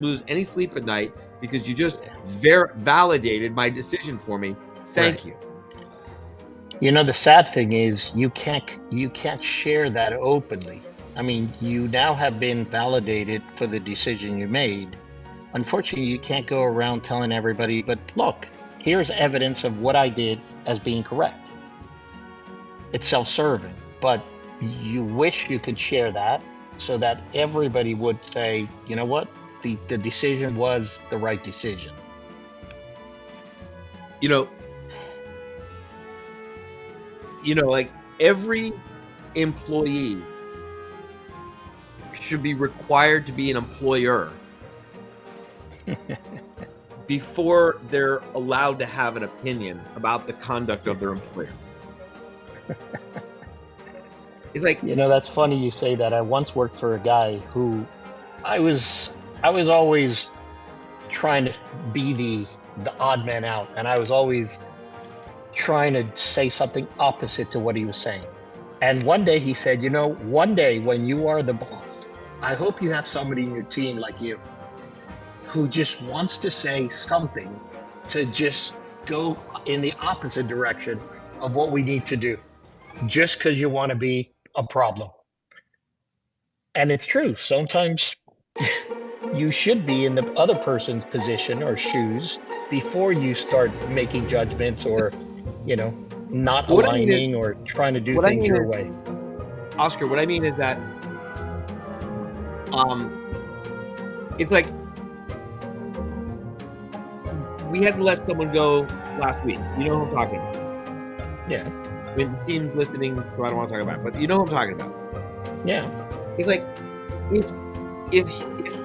lose any sleep at night because you just validated my decision for me. Thank you. You know, the sad thing is you can't share that openly. I mean, you now have been validated for the decision you made. Unfortunately, you can't go around telling everybody, but look, here's evidence of what I did as being correct. It's self-serving, but you wish you could share that so that everybody would say, you know what, the decision was the right decision. You know, like every employee should be required to be an employer before they're allowed to have an opinion about the conduct of their employer. It's like, you know, that's funny you say that. I once worked for a guy who I was always trying to be the odd man out, and I was always trying to say something opposite to what he was saying. And one day he said, you know, one day when you are the boss, I hope you have somebody in your team like you who just wants to say something to just go in the opposite direction of what we need to do, just because you want to be a problem. And it's true. Sometimes you should be in the other person's position or shoes before you start making judgments or, you know, not what I mean is, aligning or trying to do what I things mean your is, way. Oscar, what I mean is that it's like we had to let someone go last week. You know who I'm talking about? Yeah. I mean, the team's listening, so I don't want to talk about it, but you know who I'm talking about. Yeah. It's like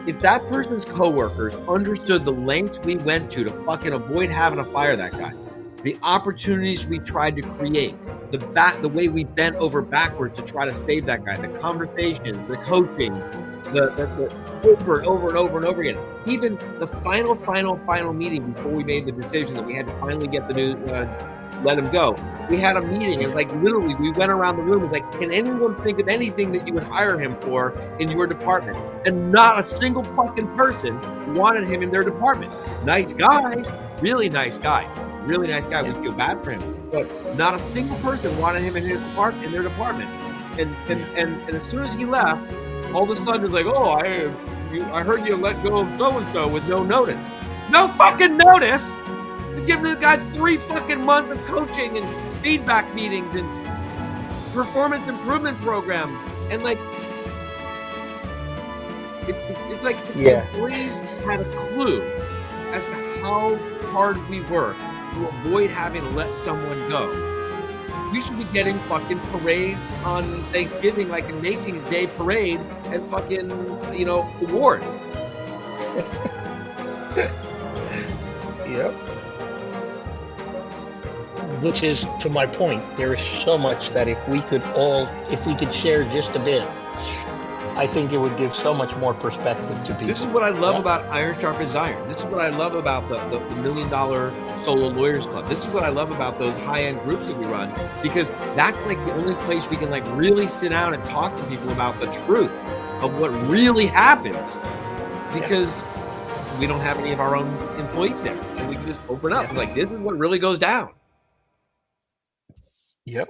if that person's coworkers understood the lengths we went to fucking avoid having to fire that guy, the opportunities we tried to create, the way we bent over backwards to try to save that guy, the conversations, the coaching, the over and over and over and over again. Even the final meeting before we made the decision that we had to finally get the news, let him go. We had a meeting, and like literally we went around the room. It's like, can anyone think of anything that you would hire him for in your department? And not a single fucking person wanted him in their department. Nice guy, really nice guy. Really nice guy. We feel bad for him, but not a single person wanted him in their department. And as soon as he left, all of a sudden it's like, oh, I heard you let go of so and so with no notice. No fucking notice. Give the guys 3 fucking months of coaching and feedback meetings and performance improvement programs, and like it's like the employees had a clue as to how hard we work to avoid having to let someone go. We should be getting fucking parades on Thanksgiving, like a Macy's Day Parade, and fucking, you know, awards. Yep. Which is to my point. There is so much that if we could share just a bit, I think it would give so much more perspective to people. This is what I love about Iron Sharpens Iron. This is what I love about the $1 Million Solo Lawyers Club. This is what I love about those high-end groups that we run, because that's like the only place we can like really sit down and talk to people about the truth of what really happens, because we don't have any of our own employees there, and we can just open up and like, this is what really goes down. Yep.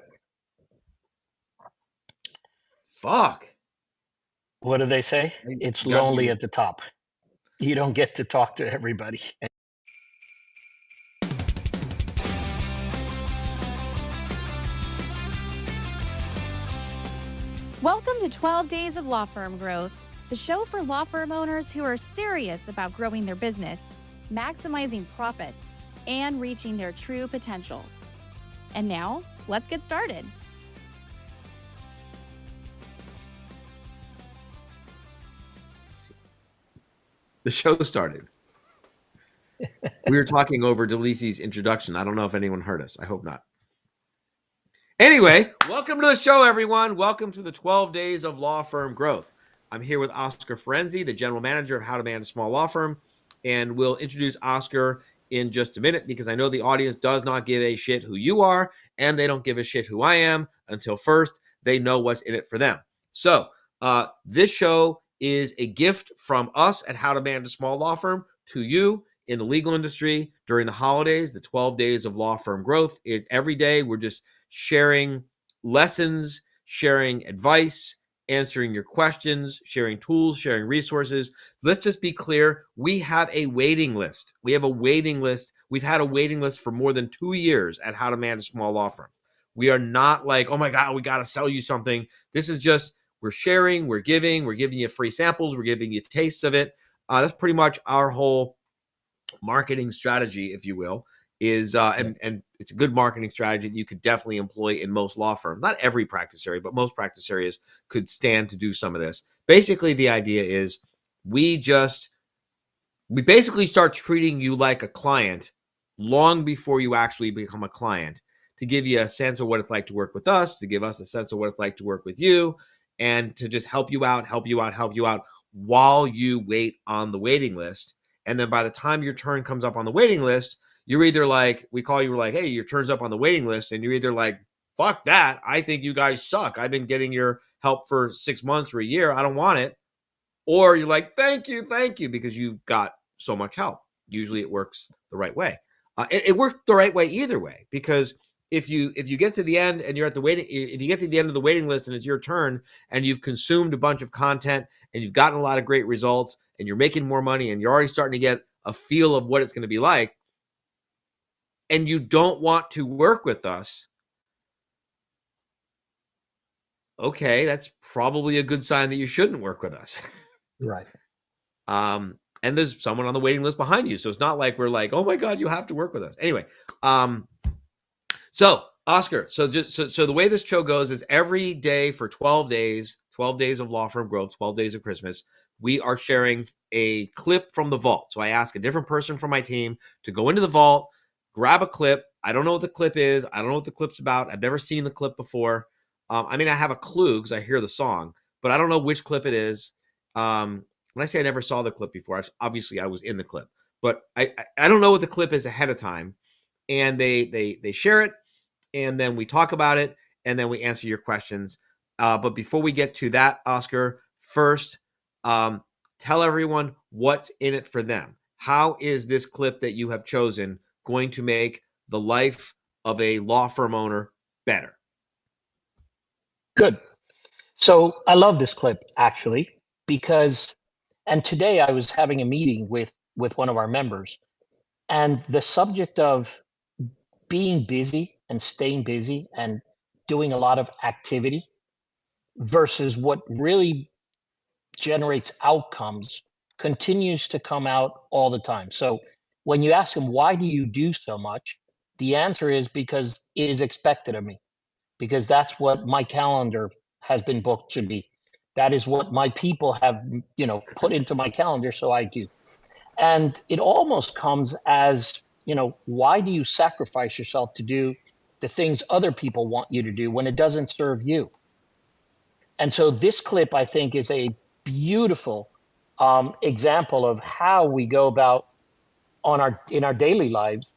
Fuck. What do they say? It's lonely at the top. You don't get to talk to everybody. Welcome to 12 Days of Law Firm Growth, the show for law firm owners who are serious about growing their business, maximizing profits, and reaching their true potential. And now, let's get started. The show started. We were talking over Delisi's introduction. I don't know if anyone heard us. I hope not. Anyway, welcome to the show, everyone. Welcome to the 12 Days of Law Firm Growth. I'm here with Oscar Ferenzi, the general manager of How to Manage a Small Law Firm, and we'll introduce Oscar in just a minute, because I know the audience does not give a shit who you are, and they don't give a shit who I am until first they know what's in it for them. So this show is a gift from us at How to Manage a Small Law Firm to you in the legal industry during the holidays. The 12 days of law firm growth is every day. We're just sharing lessons, sharing advice, answering your questions, sharing tools, sharing resources. Let's just be clear. We have a waiting list. We have a waiting list. We've had a waiting list for more than 2 years at How to Manage a Small Law Firm. We are not like, oh my God, we got to sell you something. This is just, we're sharing, we're giving you free samples, we're giving you tastes of it. That's pretty much our whole marketing strategy, if you will, is and it's a good marketing strategy that you could definitely employ in most law firms. Not every practice area, but most practice areas could stand to do some of this. Basically, the idea is we basically start treating you like a client long before you actually become a client, to give you a sense of what it's like to work with us, to give us a sense of what it's like to work with you, and to just help you out while you wait on the waiting list. And then by the time your turn comes up on the waiting list, you're either like, we call you like, hey, your turn's up on the waiting list. And you're either like, fuck that. I think you guys suck. I've been getting your help for 6 months or a year. I don't want it. Or you're like, thank you, because you've got so much help. Usually it works the right way. It worked the right way either way, because if you get to the end and you're at the waiting, if you get to the end of the waiting list and it's your turn and you've consumed a bunch of content and you've gotten a lot of great results and you're making more money and you're already starting to get a feel of what it's going to be like, and you don't want to work with us, okay, that's probably a good sign that you shouldn't work with us. Right. And there's someone on the waiting list behind you. So it's not like we're like, oh my God, you have to work with us. Anyway, so Oscar, so the way this show goes is every day for 12 days of law firm growth, 12 days of Christmas, we are sharing a clip from the vault. So I ask a different person from my team to go into the vault, grab a clip. I don't know what the clip is. I don't know what the clip's about. I've never seen the clip before. I mean, I have a clue because I hear the song, but I don't know which clip it is. When I say I never saw the clip before, obviously I was in the clip, but I don't know what the clip is ahead of time. And they share it, and then we talk about it, and then we answer your questions. But before we get to that, Oscar, first, tell everyone what's in it for them. How is this clip that you have chosen going to make the life of a law firm owner better? Good. So I love this clip, actually, because, and today I was having a meeting with one of our members, and the subject of being busy and staying busy and doing a lot of activity versus what really generates outcomes continues to come out all the time. So when you ask them, why do you do so much? The answer is because it is expected of me, because that's what my calendar has been booked to be. That is what my people have, put into my calendar. So I do. And it almost comes as, why do you sacrifice yourself to do the things other people want you to do when it doesn't serve you? And so this clip, I think, is a beautiful example of how we go about in our daily lives,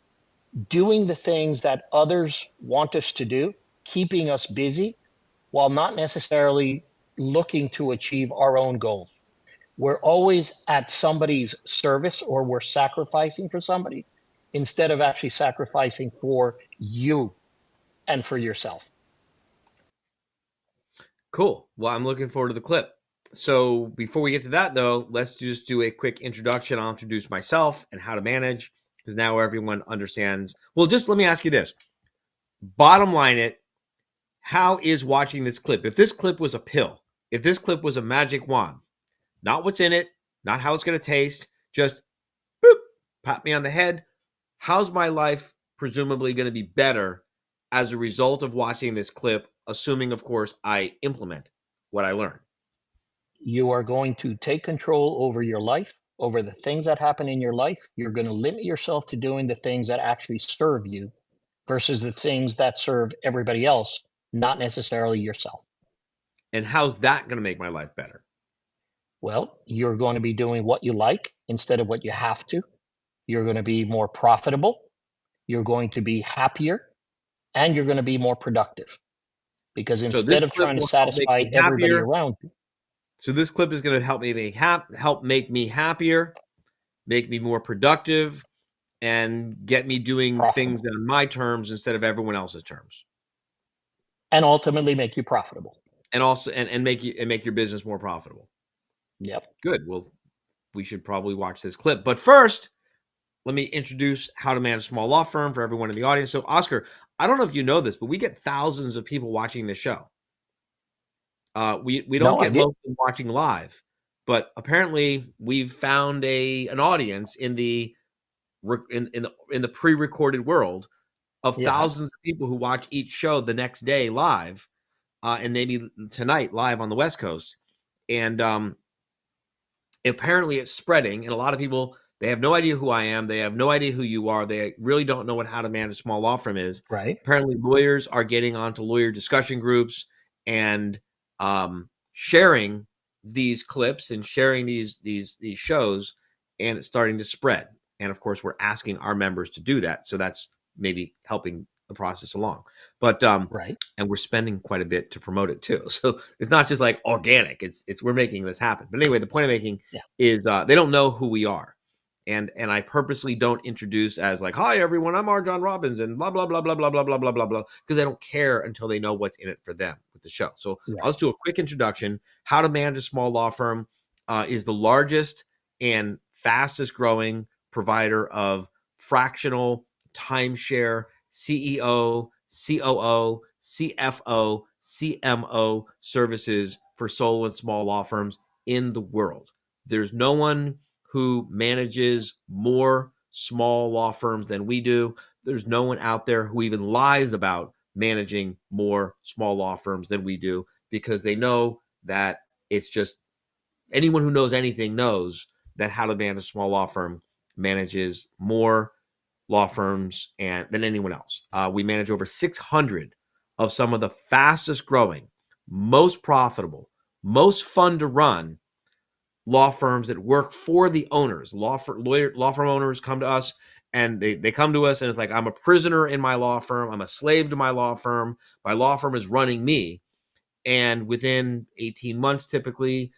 doing the things that others want us to do, keeping us busy, while not necessarily looking to achieve our own goals. We're always at somebody's service, or we're sacrificing for somebody instead of actually sacrificing for you and for yourself. Cool. Well, I'm looking forward to the clip. So before we get to that, though, let's just do a quick introduction. I'll introduce myself and how to manage, because now everyone understands. Well, just let me ask you this. Bottom line it, how is watching this clip? If this clip was a pill, if this clip was a magic wand, not what's in it, not how it's going to taste, just boop, pat me on the head. How's my life presumably going to be better as a result of watching this clip, assuming, of course, I implement what I learn? You are going to take control over your life, over the things that happen in your life. You're going to limit yourself to doing the things that actually serve you versus the things that serve everybody else, not necessarily yourself. And how's that going to make my life better? Well, you're going to be doing what you like instead of what you have to. You're going to be more profitable. You're going to be happier, and you're going to be more productive. Because instead of trying to satisfy everybody around you, So this clip is going to help make me happier, make me more productive, and get me doing things on my terms instead of everyone else's terms. And ultimately make you profitable. And also and make your business more profitable. Yep. Good. Well, we should probably watch this clip. But first, let me introduce How to Manage a Small Law Firm for everyone in the audience. So, Oscar, I don't know if you know this, but we get thousands of people watching this show. We don't get most of them watching live, but apparently we've found an audience in the pre-recorded world of thousands of people who watch each show the next day live, and maybe tonight live on the West Coast. And apparently it's spreading, and a lot of people, they have no idea who I am. They have no idea who you are. They really don't know what How to Manage a Small Law Firm is. Right. Apparently lawyers are getting onto lawyer discussion groups and sharing these clips and sharing these shows, and it's starting to spread. And of course, we're asking our members to do that. So that's maybe helping the process along. But right. And we're spending quite a bit to promote it too. So it's not just like organic. It's we're making this happen. But anyway, the point I'm making is they don't know who we are. And I purposely don't introduce as like, hi everyone, I'm R. John Robbins and blah blah blah blah blah blah blah blah blah blah, because I don't care until they know what's in it for them with the show. So I'll just do a quick introduction. How to Manage a Small Law Firm is the largest and fastest growing provider of fractional, timeshare, CEO, COO, CFO, CMO services for solo and small law firms in the world. There's no one who manages more small law firms than we do. There's no one out there who even lies about managing more small law firms than we do, because they know that it's just anyone who knows anything knows that How to Manage a Small Law Firm manages more law firms than anyone else. We manage over 600 of some of the fastest growing, most profitable, most fun to run law firms that work for the owners. Law firm owners come to us, and they come to us and it's like, I'm a prisoner in my law firm. I'm a slave to my law firm. My law firm is running me. And within 18 months, typically,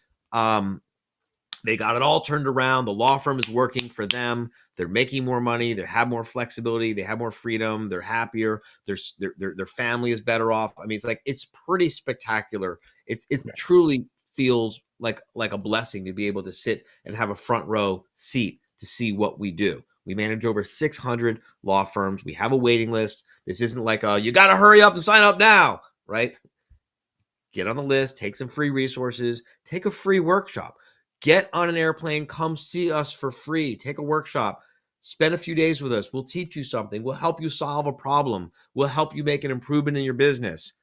they got it all turned around. The law firm is working for them. They're making more money. They have more flexibility. They have more freedom. They're happier. Their family is better off. I mean, it's pretty spectacular. It truly feels like a blessing to be able to sit and have a front row seat to see what we do. We manage over 600 law firms. We have a waiting list. This isn't like you got to hurry up and sign up now, right? Get on the list, take some free resources, take a free workshop. Get on an airplane, come see us for free. Take a workshop. Spend a few days with us. We'll teach you something. We'll help you solve a problem. We'll help you make an improvement in your business.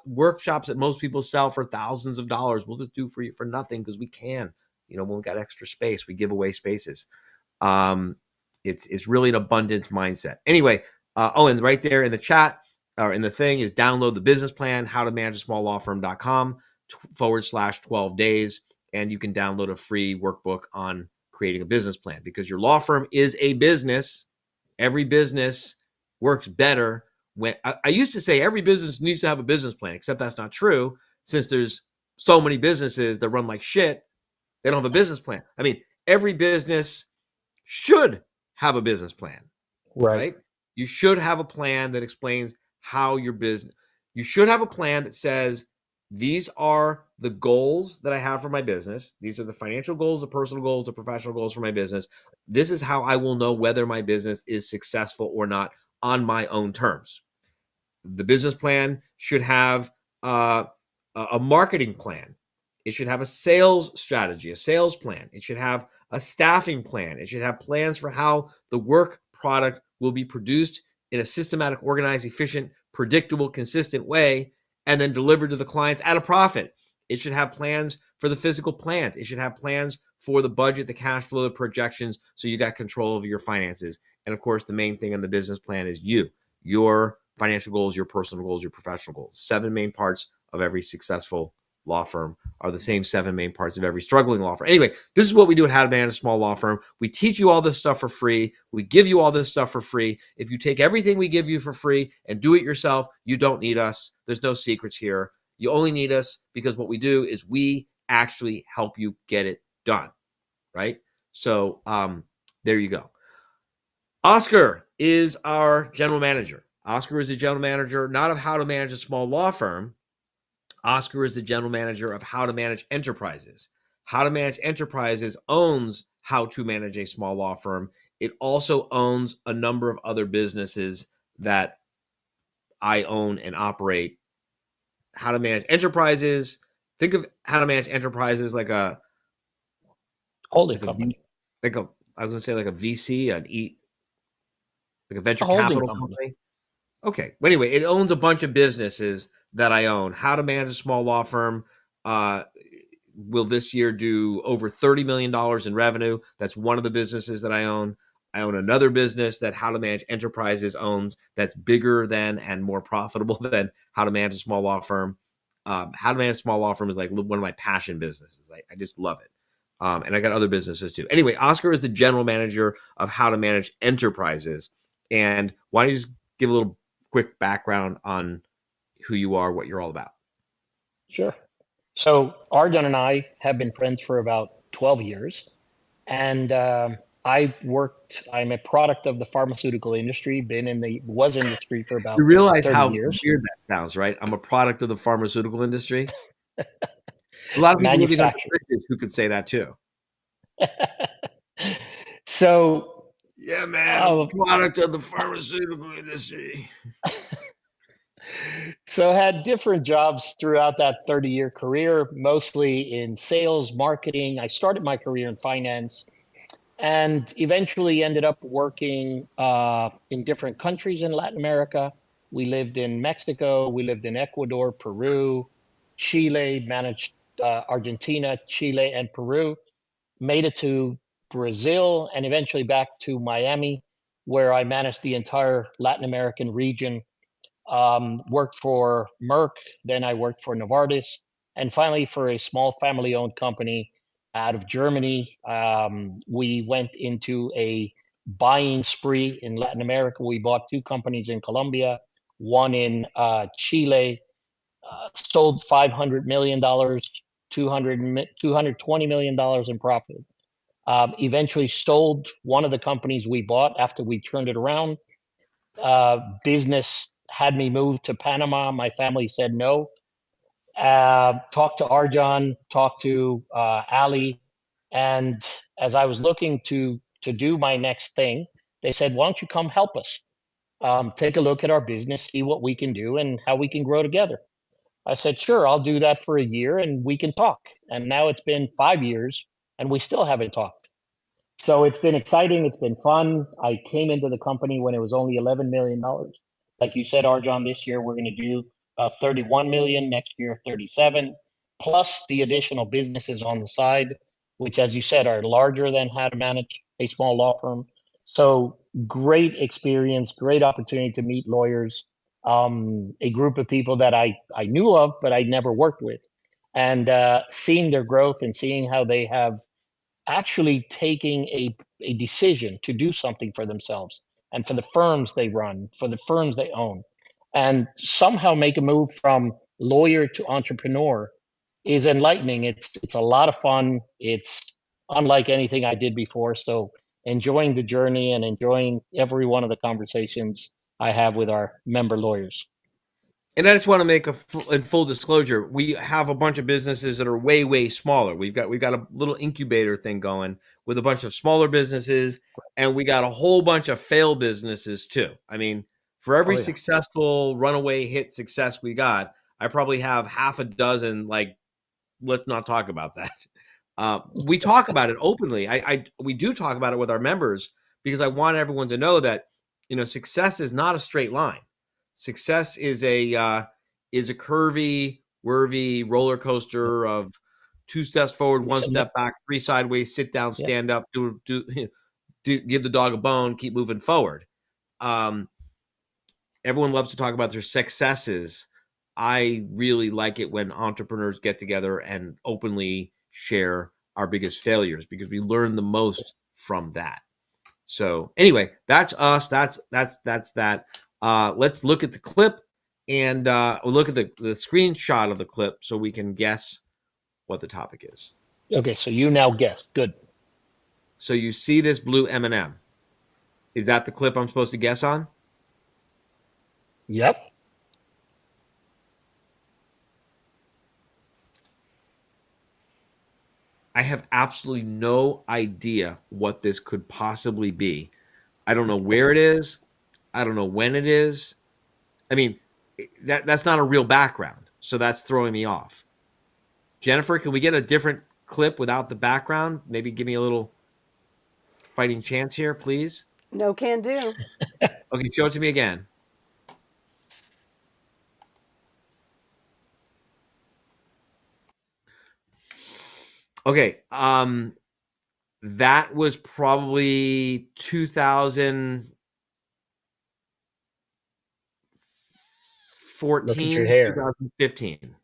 Workshops that most people sell for thousands of dollars, we'll just do for nothing because we can. When we got extra space, we give away spaces. It's really an abundance mindset. Anyway, and right there in the chat or in the thing is download the business plan, howtomanageasmalllawfirm.com/12 days. And you can download a free workbook on creating a business plan, because your law firm is a business. Every business works better when I used to say every business needs to have a business plan, except that's not true, since there's so many businesses that run like shit. They don't have a business plan. I mean, every business should have a business plan, right? You should have a plan that explains how your business, you should have a plan that says, these are the goals that I have for my business. These are the financial goals, the personal goals, the professional goals for my business. This is how I will know whether my business is successful or not on my own terms. The business plan should have a marketing plan. It should have a sales strategy, a sales plan. It should have a staffing plan. It should have plans for how the work product will be produced in a systematic, organized, efficient, predictable, consistent way, and then delivered to the clients at a profit. It should have plans for the physical plant. It should have plans for the budget, the cash flow, the projections, so you got control of your finances. And of course, the main thing in the business plan is your financial goals, your personal goals, your professional goals. 7 main parts of every successful law firm are the same 7 main parts of every struggling law firm. Anyway, this is what we do at How to Manage a Small Law Firm. We teach you all this stuff for free. We give you all this stuff for free. If you take everything we give you for free and do it yourself, you don't need us. There's no secrets here. You only need us because what we do is we actually help you get it done, right? So there you go. Oscar is our general manager. Oscar is the general manager, not of how to manage a small law firm. Oscar is the general manager of How to Manage Enterprises. How to Manage Enterprises owns How to Manage a Small Law Firm. It also owns a number of other businesses that I own and operate. How to Manage Enterprises. Think of How to Manage Enterprises like a holding company. I was going to say like a VC, like a venture holding capital company. Okay. Well, anyway, it owns a bunch of businesses that I own. How to Manage a Small Law Firm will this year do over $30 million in revenue. That's one of the businesses that I own. I own another business that How to Manage Enterprises owns that's bigger than and more profitable than How to Manage a Small Law Firm. How to Manage a Small Law Firm is like one of my passion businesses. I just love it. And I got other businesses too. Anyway, Oscar is the general manager of How to Manage Enterprises. And why don't you just give a little quick background on who you are, what you're all about? Sure. So Arjun and I have been friends for about 12 years. And I'm a product of the pharmaceutical industry, been in the industry for about you realize 30 how years. Weird that sounds, right? I'm a product of the pharmaceutical industry. A lot of people living on bridges who could say that too. So yeah, man, I'm a product of the pharmaceutical industry. So I had different jobs throughout that 30-year career, mostly in sales, marketing. I started my career in finance and eventually ended up working in different countries in Latin America. We lived in Mexico, we lived in Ecuador, Peru, Chile, managed Argentina, Chile, and Peru, made it to Brazil, and eventually back to Miami, where I managed the entire Latin American region. Worked for Merck, then I worked for Novartis, and finally for a small family-owned company out of Germany. We went into a buying spree in Latin America. We bought two companies in Colombia, one in Chile, sold $500 million, $220 million in profit. Eventually sold one of the companies we bought after we turned it around. Business had me move to Panama. My family said no. Talked to Arjun, talked to Ali, and as I was looking to do my next thing, they said, "Why don't you come help us? Take a look at our business, see what we can do, and how we can grow together." I said, "Sure, I'll do that for a year, and we can talk." And now it's been 5 years, and we still haven't talked. So it's been exciting. It's been fun. I came into the company when it was only $11 million. Like you said, Arjun, this year we're going to do 31 million, next year 37, plus the additional businesses on the side, which, as you said, are larger than How to Manage a Small Law Firm. So great experience, great opportunity to meet lawyers, a group of people that I knew of, but I'd never worked with, and seeing their growth and seeing how they have actually taking a decision to do something for themselves and for the firms they run, for the firms they own, and somehow make a move from lawyer to entrepreneur is enlightening. It's a lot of fun. It's unlike anything I did before. So enjoying the journey and enjoying every one of the conversations I have with our member lawyers. And I just want to make in full disclosure, we have a bunch of businesses that are way, way smaller. We've got a little incubator thing going with a bunch of smaller businesses, and we got a whole bunch of fail businesses too. I mean, for every successful runaway hit success we got, I probably have half a dozen, like, let's not talk about that. We talk about it openly. We do talk about it with our members because I want everyone to know that, success is not a straight line. Success is a curvy, whirvy roller coaster of 2 steps forward, 1 step back, 3 sideways, sit down, stand up, do give the dog a bone, keep moving forward. Everyone loves to talk about their successes. I really like it when entrepreneurs get together and openly share our biggest failures because we learn the most from that. So anyway, that's us. That's that. Let's look at the clip and we'll look at the screenshot of the clip so we can guess what the topic is. Okay, so you now guess. Good. So you see this blue M&M. Is that the clip I'm supposed to guess on? Yep. I have absolutely no idea what this could possibly be. I don't know where it is. I don't know when it is. I mean, that's not a real background, so that's throwing me off. Jennifer, can we get a different clip without the background? Maybe give me a little fighting chance here, please. No can do. Okay, show it to me again. Okay, that was probably 2014, Look at your hair. 2015.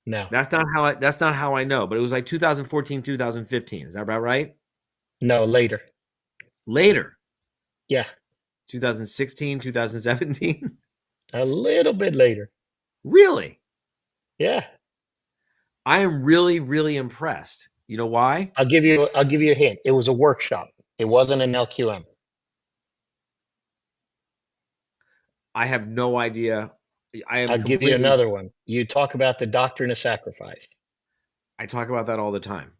No. That's not how I know, but it was like 2014, 2015. Is that about right? No, later. Later. Yeah. 2016, 2017. A little bit later. Really? Yeah. I am really, really impressed. You know why? I'll give you a hint. It was a workshop. It wasn't an LQM. I have no idea. I'll give you another one. You talk about the doctrine of sacrifice. I talk about that all the time.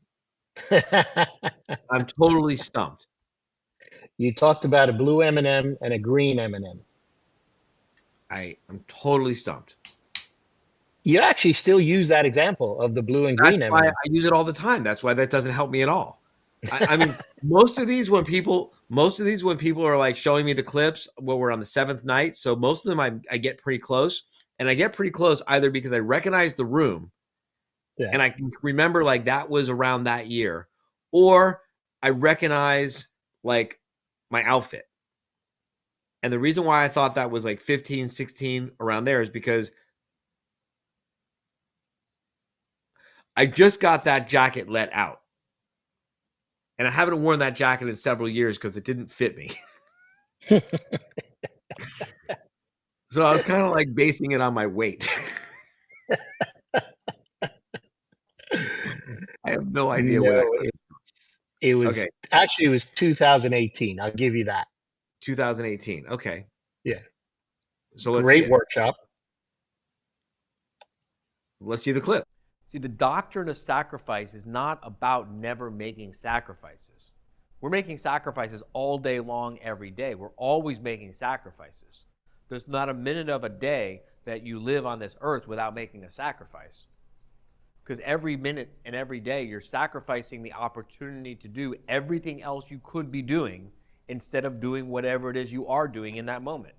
I'm totally stumped. You talked about a blue M&M and a green M&M. I'm totally stumped. You actually still use that example of the blue and green That's why M&M. I use it all the time. That's why that doesn't help me at all. I mean, most of these when people are like showing me the clips, well, we're on the 7th night. So most of them I get pretty close, and I get pretty close either because I recognize the room, Yeah. and I can remember like that was around that year, or I recognize like my outfit. And the reason why I thought that was like 15, 16 around there is because I just got that jacket let out. And I haven't worn that jacket in several years because it didn't fit me. So I was kind of like basing it on my weight. I have no idea where that it was. Okay. Actually, it was 2018. I'll give you that. 2018. Okay. Yeah. So let's Great see it. workshop. Let's see the clip. See, the doctrine of sacrifice is not about never making sacrifices. We're making sacrifices all day long, every day. We're always making sacrifices. There's not a minute of a day that you live on this earth without making a sacrifice. Because every minute and every day, you're sacrificing the opportunity to do everything else you could be doing instead of doing whatever it is you are doing in that moment.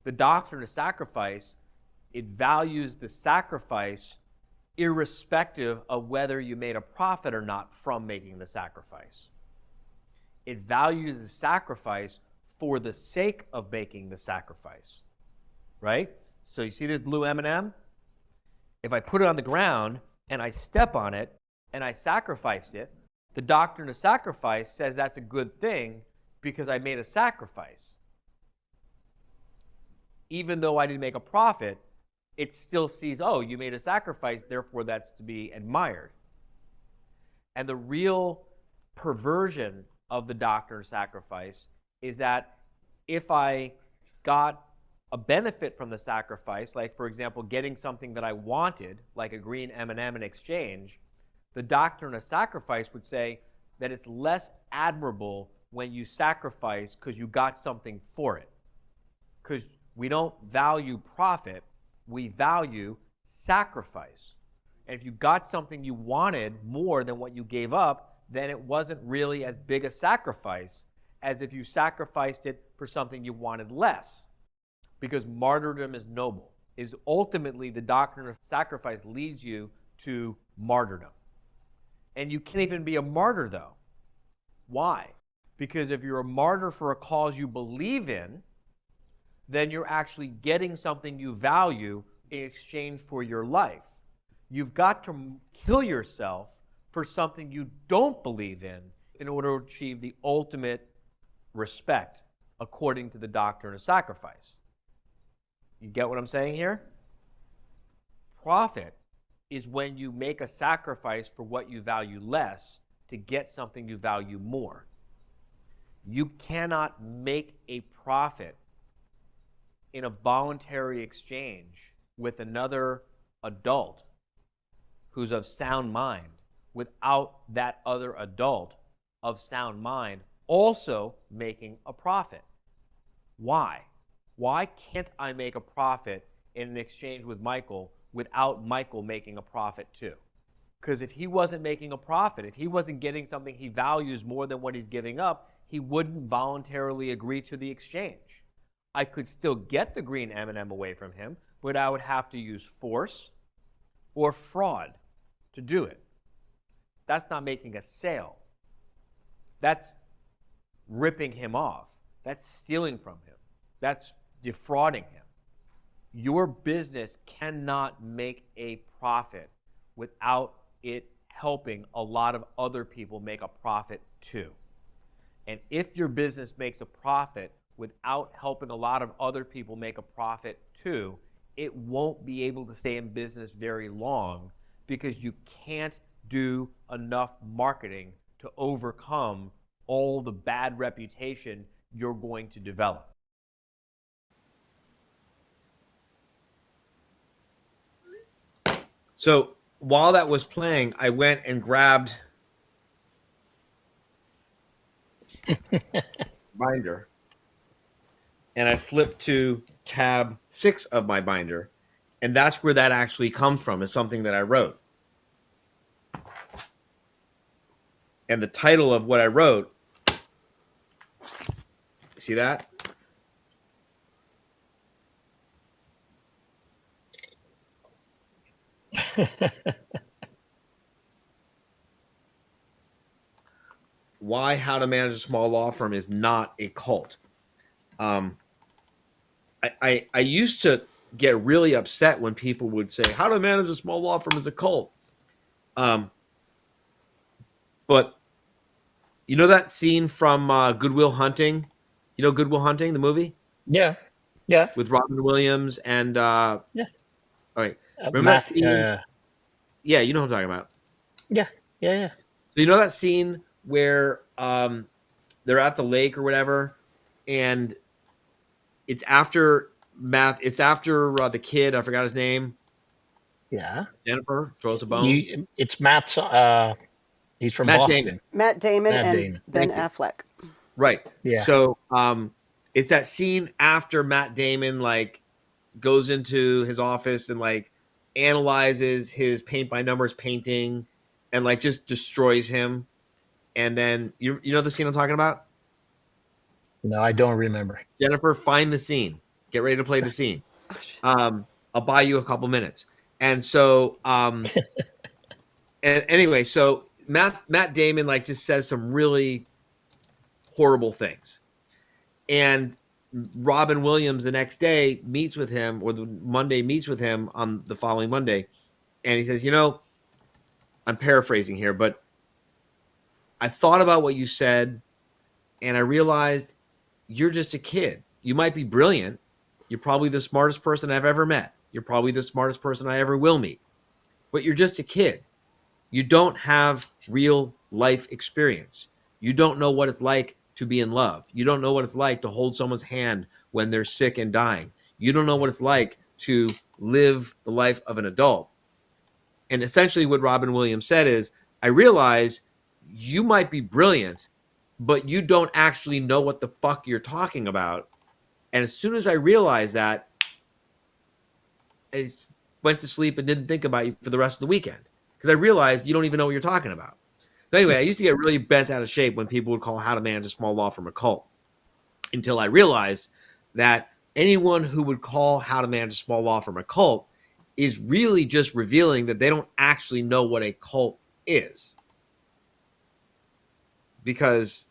The doctrine of sacrifice, it values the sacrifice irrespective of whether you made a profit or not from making the sacrifice. It values the sacrifice for the sake of making the sacrifice, right? So you see this blue M&M? If I put it on the ground and I step on it and I sacrificed it, the doctrine of sacrifice says that's a good thing because I made a sacrifice. Even though I didn't make a profit, it still sees, oh, you made a sacrifice, therefore that's to be admired. And the real perversion of the doctrine of sacrifice is that if I got a benefit from the sacrifice, like for example, getting something that I wanted, like a green M&M in exchange, the doctrine of sacrifice would say that it's less admirable when you sacrifice because you got something for it. Because we don't value profit, we value sacrifice. And if you got something you wanted more than what you gave up, then it wasn't really as big a sacrifice as if you sacrificed it for something you wanted less. Because martyrdom is noble. Is ultimately the doctrine of sacrifice leads you to martyrdom. And you can't even be a martyr though. Why? Because if you're a martyr for a cause you believe in, then you're actually getting something you value in exchange for your life. You've got to kill yourself for something you don't believe in order to achieve the ultimate respect according to the doctrine of sacrifice. You get what I'm saying here? Profit is when you make a sacrifice for what you value less to get something you value more. You cannot make a profit in a voluntary exchange with another adult who's of sound mind without that other adult of sound mind also making a profit. Why? Why can't I make a profit in an exchange with Michael without Michael making a profit too? Because if he wasn't making a profit, if he wasn't getting something he values more than what he's giving up, he wouldn't voluntarily agree to the exchange. I could still get the green M&M away from him, but I would have to use force or fraud to do it. That's not making a sale. That's ripping him off. That's stealing from him. That's defrauding him. Your business cannot make a profit without it helping a lot of other people make a profit too. And if your business makes a profit without helping a lot of other people make a profit too, it won't be able to stay in business very long because you can't do enough marketing to overcome all the bad reputation you're going to develop. So while that was playing, I went and grabbed binder and I flipped to tab 6 of my binder, and that's where that actually comes from, is something that I wrote. And the title of what I wrote, see that? Why How to Manage a Small Law Firm is Not a Cult. I used to get really upset when people would say, how to manage a small law firm is a cult. But you know that scene from Good Will Hunting? You know Good Will Hunting, the movie? Yeah. With Robin Williams and yeah. All right. Remember Matt, that scene? Yeah, you know what I'm talking about. Yeah. So you know that scene where they're at the lake or whatever, and it's after the kid, I forgot his name. Yeah. Jennifer throws a bone. It's Matt's. He's from Matt Boston. Damon. Matt Damon Matt and Damon. Ben Thank you. Affleck. Right. Yeah. So it's that scene after Matt Damon like goes into his office and like analyzes his paint by numbers painting and like just destroys him. And then you know the scene I'm talking about? No, I don't remember. Jennifer, find the scene. Get ready to play the scene. I'll buy you a couple minutes. And so and anyway, so Matt Damon like just says some really horrible things. And Robin Williams the next day meets with him, or the Monday meets with him on the following Monday. And he says, you know, I'm paraphrasing here, but I thought about what you said and I realized you're just a kid. You might be brilliant. You're probably the smartest person I've ever met. You're probably the smartest person I ever will meet. But you're just a kid. You don't have real life experience. You don't know what it's like to be in love. You don't know what it's like to hold someone's hand when they're sick and dying. You don't know what it's like to live the life of an adult. And essentially what Robin Williams said is, I realize you might be brilliant, but you don't actually know what the fuck you're talking about. And as soon as I realized that, I just went to sleep and didn't think about you for the rest of the weekend. Because I realized you don't even know what you're talking about. So anyway, I used to get really bent out of shape when people would call How to Manage a Small Law Firm a cult. Until I realized that anyone who would call How to Manage a Small Law Firm a cult is really just revealing that they don't actually know what a cult is. Because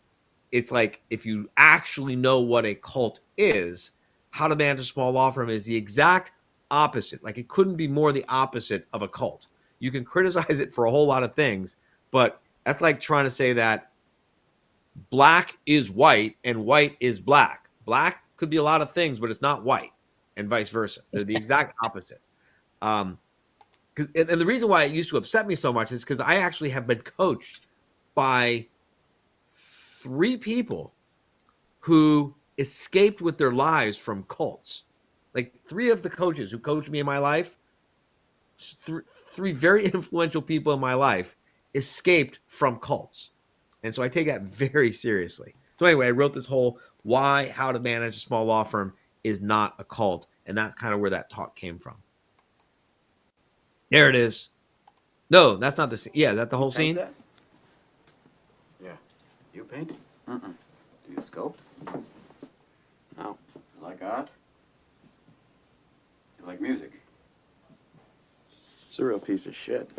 it's like, if you actually know what a cult is, How to Manage a Small Law Firm is the exact opposite. Like, it couldn't be more the opposite of a cult. You can criticize it for a whole lot of things, but that's like trying to say that black is white and white is black. Black could be a lot of things, but it's not white, and vice versa. They're the exact opposite. And the reason why it used to upset me so much is because I actually have been coached by 3 people who escaped with their lives from cults. Like 3 of the coaches who coached me in my life, 3 very influential people in my life escaped from cults. And so I take that very seriously. So anyway, I wrote this whole how to manage a small law firm is not a cult. And that's kind of where that talk came from. There it is. No, that's not the scene. Yeah, is that the whole scene? That? Yeah. You paint? Do you sculpt? No. You like art? You like music? It's a real piece of shit.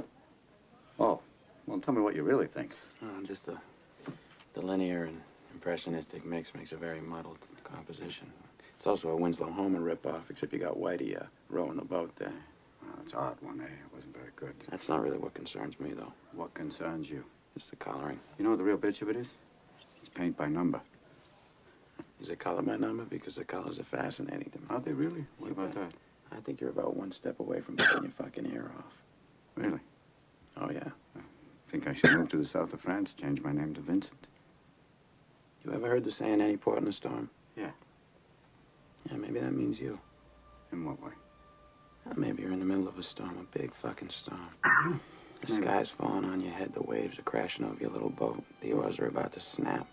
Oh, well, tell me what you really think. Just the linear and impressionistic mix makes a very muddled composition. It's also a Winslow Homan ripoff, except you got Whitey rowing the boat there. Well, it's odd one, eh? It wasn't very good. That's not really what concerns me, though. What concerns you? Just the coloring. You know what the real bitch of it is? It's paint by number. Is it color by number? Because the colors are fascinating to me. Are they really? What about that? I think you're about one step away from cutting your fucking ear off. Really? Oh, yeah. Think I should move to the south of France, change my name to Vincent? You ever heard the saying, any port in a storm? Yeah. Yeah, maybe that means you. In what way? Maybe you're in the middle of a storm, a big fucking storm. The sky's falling on your head, the waves are crashing over your little boat, the oars are about to snap.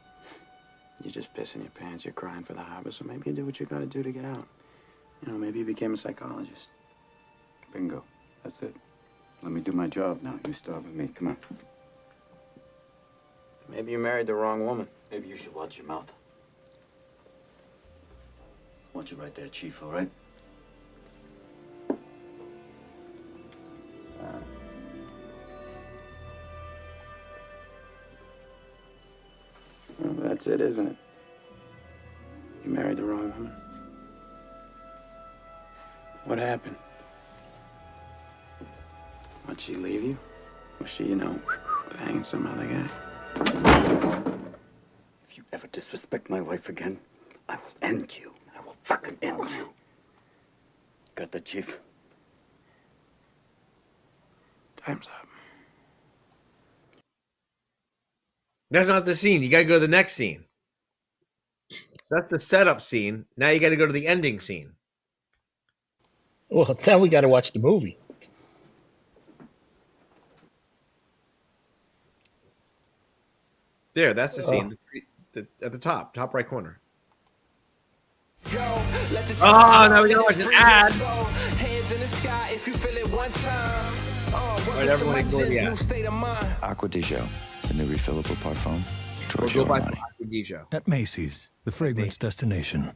You're just pissing your pants, you're crying for the harbor, so maybe you do what you gotta do to get out. You know, maybe you became a psychologist. Bingo. That's it. Let me do my job now. You start with me. Come on. Maybe you married the wrong woman. Maybe you should watch your mouth. Watch it right there, Chief, all right? Well, that's it, isn't it? You married the wrong woman. What happened? Why'd she leave you? Was she, you know, banging some other guy? If you ever disrespect my wife again, I will end you. I will fucking end you. Got that, Chief? Time's up. That's not the scene. You got to go to the next scene. That's the setup scene. Now you got to go to the ending scene. Well, now we got to watch the movie. There, that's the scene. At the top right corner. Oh, now we got to watch an ad. All right, everyone ignore the ad. Aqua di Gio, the new refillable parfum. We'll Giorgio go by Armani. Dijon. At Macy's, the fragrance destination.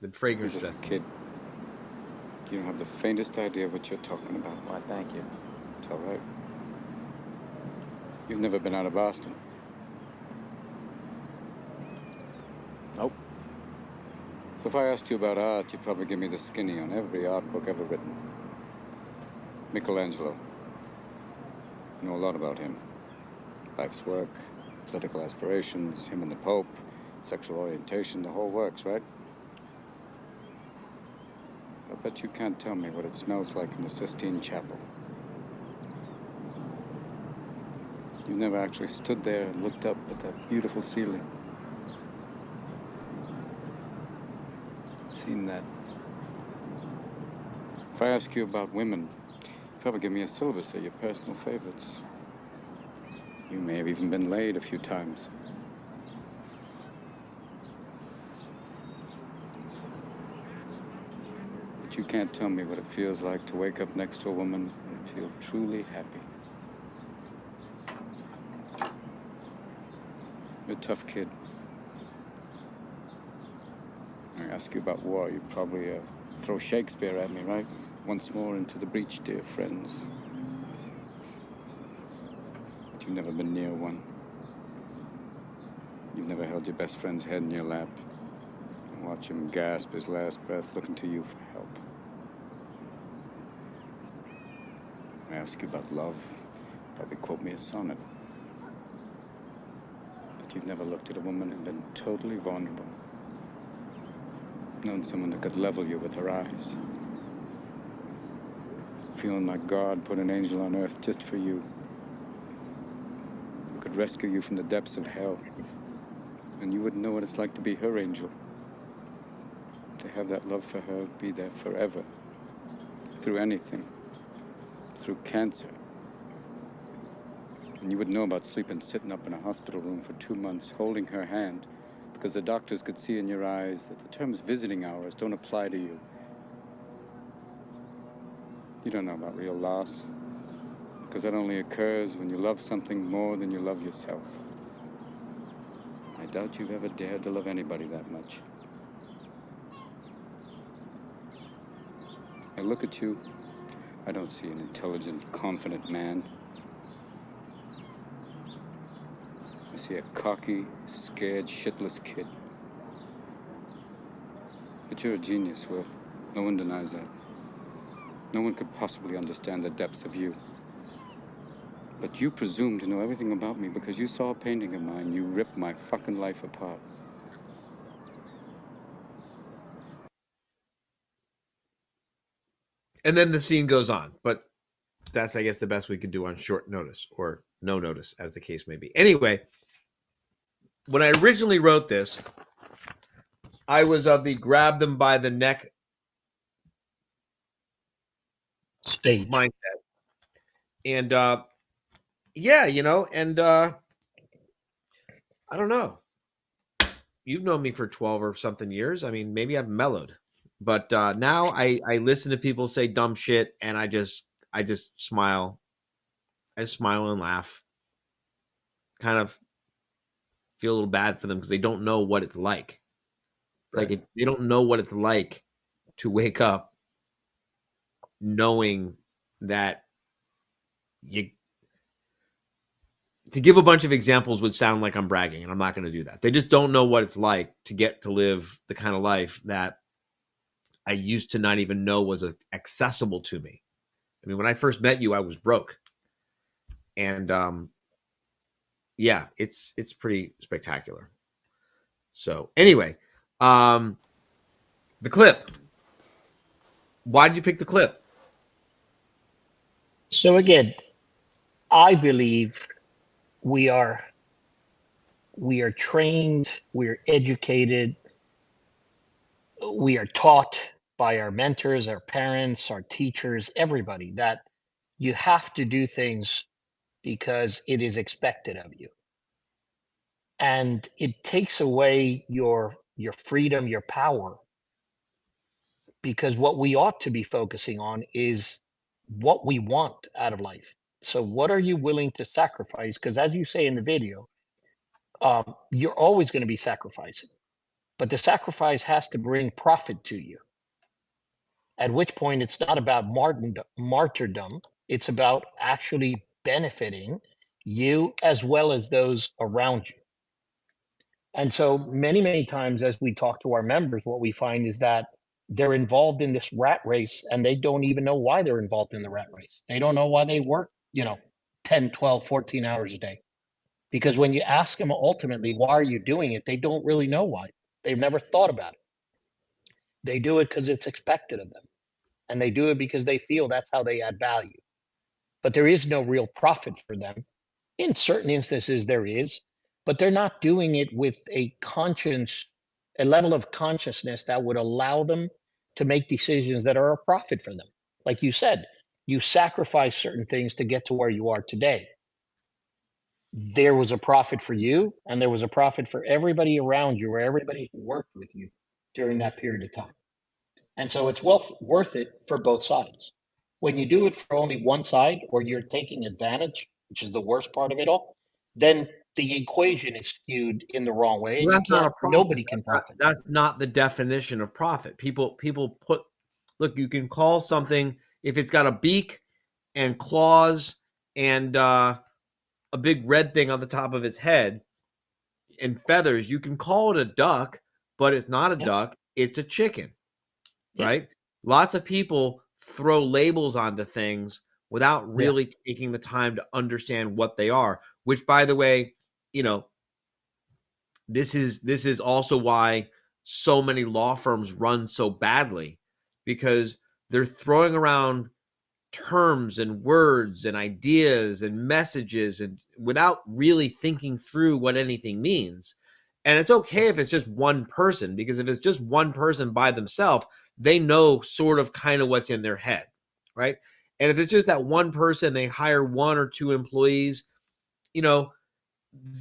The You're fragrance just a test. kid. You don't have the faintest idea what you're talking about. Why, thank you. It's all right. You've never been out of Boston. Nope. So if I asked you about art, you'd probably give me the skinny on every art book ever written. Michelangelo. I know a lot about him. Life's work, political aspirations, him and the Pope, sexual orientation, the whole works, right? I bet you can't tell me what it smells like in the Sistine Chapel. You've never actually stood there and looked up at that beautiful ceiling. Seen that. If I ask you about women, you'd probably give me a syllabus of your personal favorites. You may have even been laid a few times. But you can't tell me what it feels like to wake up next to a woman and feel truly happy. You're a tough kid. I ask you about war, you'd probably throw Shakespeare at me, right? Once more into the breach, dear friends. But you've never been near one. You've never held your best friend's head in your lap and watch him gasp his last breath looking to you for help. I ask you about love, you'd probably quote me a sonnet. But you've never looked at a woman and been totally vulnerable. Known someone that could level you with her eyes. feeling like God put an angel on earth just for you, who could rescue you from the depths of hell. And you wouldn't know what it's like to be her angel. To have that love for her be there forever. Through anything. Through cancer. And you would know about sleeping sitting up in a hospital room for 2 months, holding her hand, because the doctors could see in your eyes that the terms visiting hours don't apply to you. You don't know about real loss, because that only occurs when you love something more than you love yourself. I doubt you've ever dared to love anybody that much. I look at you, I don't see an intelligent, confident man. I see a cocky, scared, shitless kid. But you're a genius, Will. No one denies that. No one could possibly understand the depths of you. But you presume to know everything about me because you saw a painting of mine. You ripped my fucking life apart. And then the scene goes on, but that's, I guess, the best we can do on short notice, or no notice, as the case may be. Anyway, when I originally wrote this, I was of the grab them by the neck Stage. mindset. And yeah, you know, and I don't know. You've known me for 12 or something years. I mean, maybe I've mellowed. But now I listen to people say dumb shit, and I just smile. I smile and laugh. Kind of feel a little bad for them because they don't know what it's like. Right. Like, they don't know what it's like to wake up knowing that to give a bunch of examples would sound like I'm bragging, and I'm not going to do that. They just don't know what it's like to get to live the kind of life that I used to not even know was accessible to me. I mean, when I first met you, I was broke. And yeah, it's pretty spectacular. So anyway, the clip. Why did you pick the clip? So again, I believe we are trained, we're educated, we are taught by our mentors, our parents, our teachers, everybody, that you have to do things because it is expected of you. And it takes away your freedom, your power, because what we ought to be focusing on is what we want out of life. So what are you willing to sacrifice? Because as you say in the video, you're always going to be sacrificing, but the sacrifice has to bring profit to you. At which point it's not about martyrdom. It's about actually benefiting you as well as those around you. And so many, many times as we talk to our members, what we find is that they're involved in this rat race and they don't even know why they're involved in the rat race. They don't know why they work, 10, 12, 14 hours a day. Because when you ask them ultimately, why are you doing it? They don't really know why. They've never thought about it. They do it because it's expected of them. And they do it because they feel that's how they add value. But there is no real profit for them. In certain instances, there is, but they're not doing it with a level of consciousness that would allow them to make decisions that are a profit for them. Like you said, you sacrifice certain things to get to where you are today. There was a profit for you, and there was a profit for everybody around you, or everybody who worked with you during that period of time. And so it's worth it for both sides. When you do it for only one side, or you're taking advantage, which is the worst part of it all, then the equation is skewed in the wrong way. Well, And nobody can profit. That's not the definition of profit. People look, you can call something, if it's got a beak and claws and a big red thing on the top of its head and feathers, you can call it a duck, but it's not a duck, it's a chicken. Right? Lots of people throw labels onto things without really taking the time to understand what they are, which, by the way, this is also why so many law firms run so badly, because they're throwing around terms and words and ideas and messages and without really thinking through what anything means. And it's okay if it's just one person, because if it's just one person by themselves, they know sort of kind of what's in their head, right? And if it's just that one person, they hire 1 or 2 employees, you know,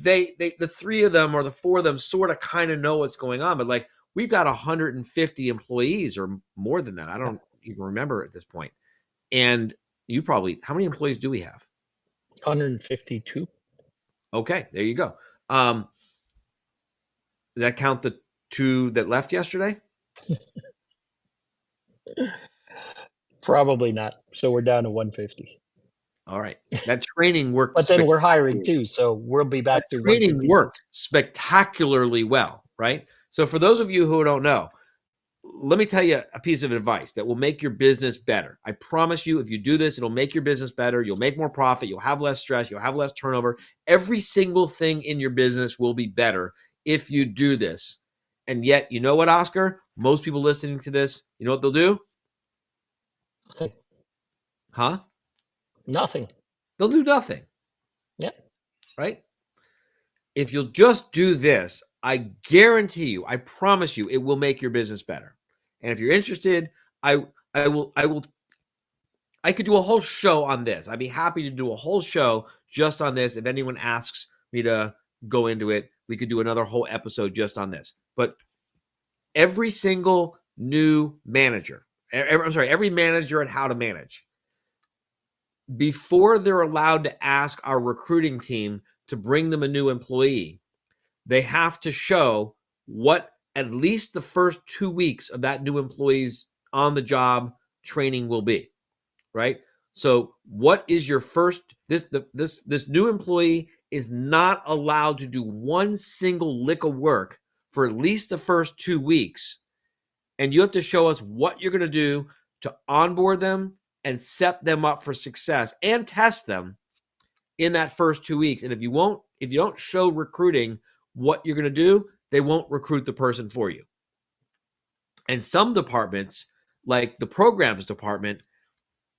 they the 3 of them or the 4 of them sort of kind of know what's going on. But like, we've got 150 employees or more than that. I don't even remember at this point. And you probably, how many employees do we have? 152. Okay, there you go. Does that count the 2 that left yesterday? Probably not. So we're down to 150. All right. That training worked. But then we're hiring too, so we'll be back to training 150. worked spectacularly well, right? So for those of you who don't know, let me tell you a piece of advice that will make your business better. I promise you, if you do this, it'll make your business better. You'll make more profit. You'll have less stress. You'll have less turnover. Every single thing in your business will be better if you do this. And yet, you know what, Oscar? Most people listening to this, you know what they'll do? Nothing. Huh? Nothing. They'll do nothing. Yeah. Right? If you'll just do this, I guarantee you, I promise you, it will make your business better. And if you're interested, I could do a whole show on this. I'd be happy to do a whole show just on this. If anyone asks me to go into it, we could do another whole episode just on this. But every single new manager, every manager at How to Manage, before they're allowed to ask our recruiting team to bring them a new employee, they have to show what at least the first 2 weeks of that new employee's on the job training will be, right? So what is your first, this new employee is not allowed to do one single lick of work for at least the first 2 weeks. And you have to show us what you're going to do to onboard them and set them up for success and test them in that first 2 weeks. And if you don't show recruiting what you're going to do, they won't recruit the person for you. And some departments, like the programs department,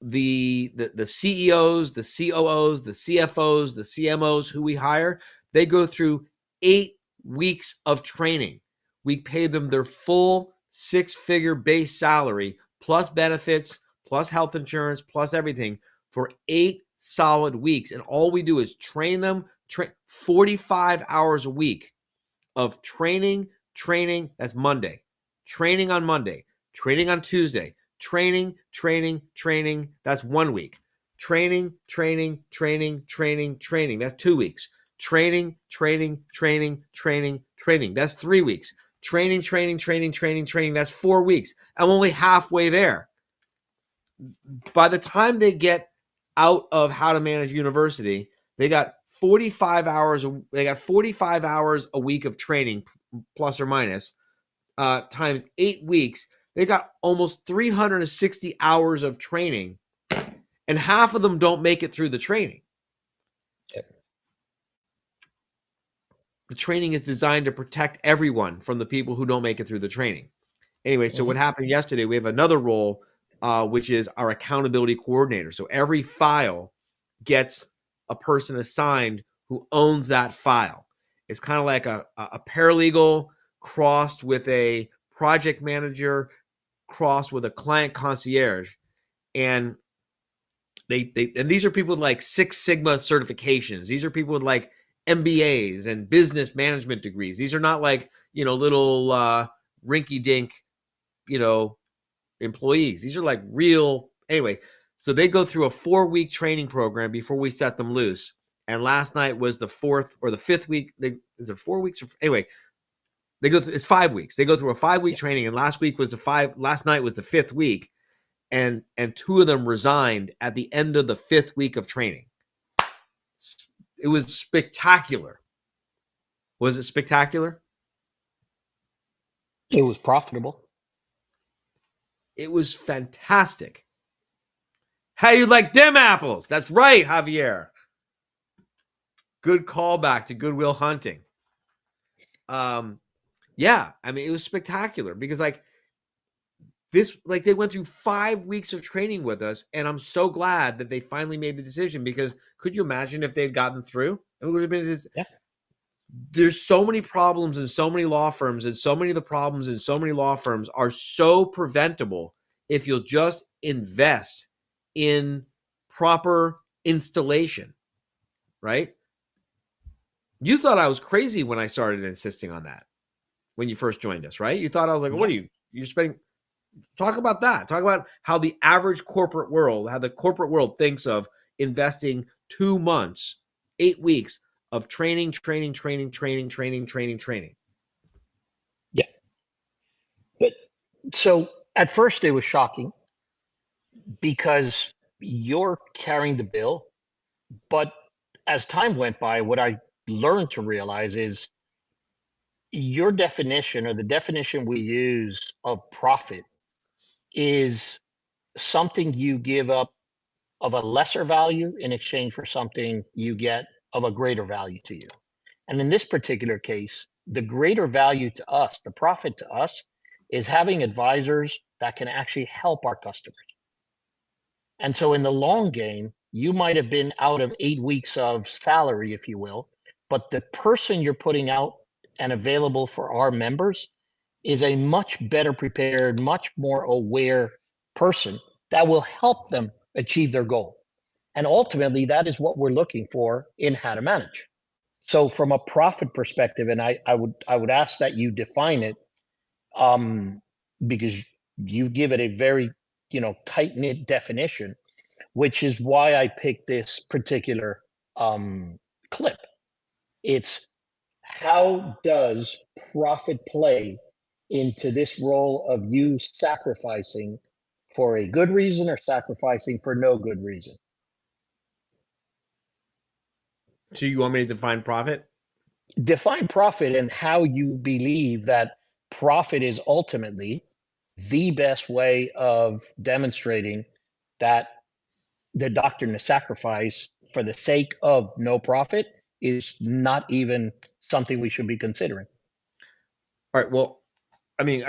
the CEOs, the COOs, the CFOs, the CMOs who we hire, they go through 8 weeks of training. We pay them their full 6-figure base salary, plus benefits, plus health insurance, plus everything for 8 solid weeks. And all we do is train them, 45 hours a week of training. That's Monday. Training on Monday, training on Tuesday, training. That's 1 week. Training. That's 2 weeks. Training. That's 3 weeks. Training. That's 4 weeks. I'm only halfway there. By the time they get out of How to Manage University, they got 45 hours. They got 45 hours a week of training, plus or minus, times 8 weeks. They got almost 360 hours of training, and half of them don't make it through the training. Yep. The training is designed to protect everyone from the people who don't make it through the training. Anyway, so what happened yesterday, we have another role, which is our accountability coordinator. So every file gets a person assigned who owns that file. It's kind of like a paralegal crossed with a project manager crossed with a client concierge. And and these are people with like 6 Sigma certifications. These are people with like MBAs and business management degrees. These are not like, little rinky-dink, employees. These are like real. Anyway, so they go through a 4-week training program before we set them loose. And last night was the 4th or the 5th week. Is it 4 weeks? Anyway, they go through. It's 5 weeks. They go through a 5-week training, and last night was the 5th week, and 2 of them resigned at the end of the 5th week of training. It was spectacular. Was it spectacular? It was profitable. It was fantastic. How you like them apples? That's right, Javier. Good callback to Good Will Hunting. Yeah, I mean, it was spectacular because they went through 5 weeks of training with us, and I'm so glad that they finally made the decision, because could you imagine if they'd gotten through? It would have been this. Yeah. There's so many problems in so many law firms, and so many of the problems in so many law firms are so preventable if you'll just invest in proper installation, right? You thought I was crazy when I started insisting on that when you first joined us, right? You thought I was like, what are you're spending? Talk about that. Talk about how the average corporate world, how the corporate world thinks of investing 2 months, 8 weeks of training. Yeah. But so at first it was shocking because you're carrying the bill. But as time went by, what I learned to realize is your definition, or the definition we use of profit, is something you give up of a lesser value in exchange for something you get of a greater value to you. And in this particular case, the greater value to us, the profit to us, is having advisors that can actually help our customers. And so in the long game, you might have been out of 8 weeks of salary, if you will, but the person you're putting out and available for our members is a much better prepared, much more aware person that will help them achieve their goal. And ultimately, that is what we're looking for in How to Manage. So from a profit perspective, and I would ask that you define it, because you give it a very, tight-knit definition, which is why I picked this particular clip. It's, how does profit play into this role of you sacrificing for a good reason or sacrificing for no good reason? So you want me to define profit? Define profit and how you believe that profit is ultimately the best way of demonstrating that the doctrine of sacrifice for the sake of no profit is not even something we should be considering. All right. Well, I mean,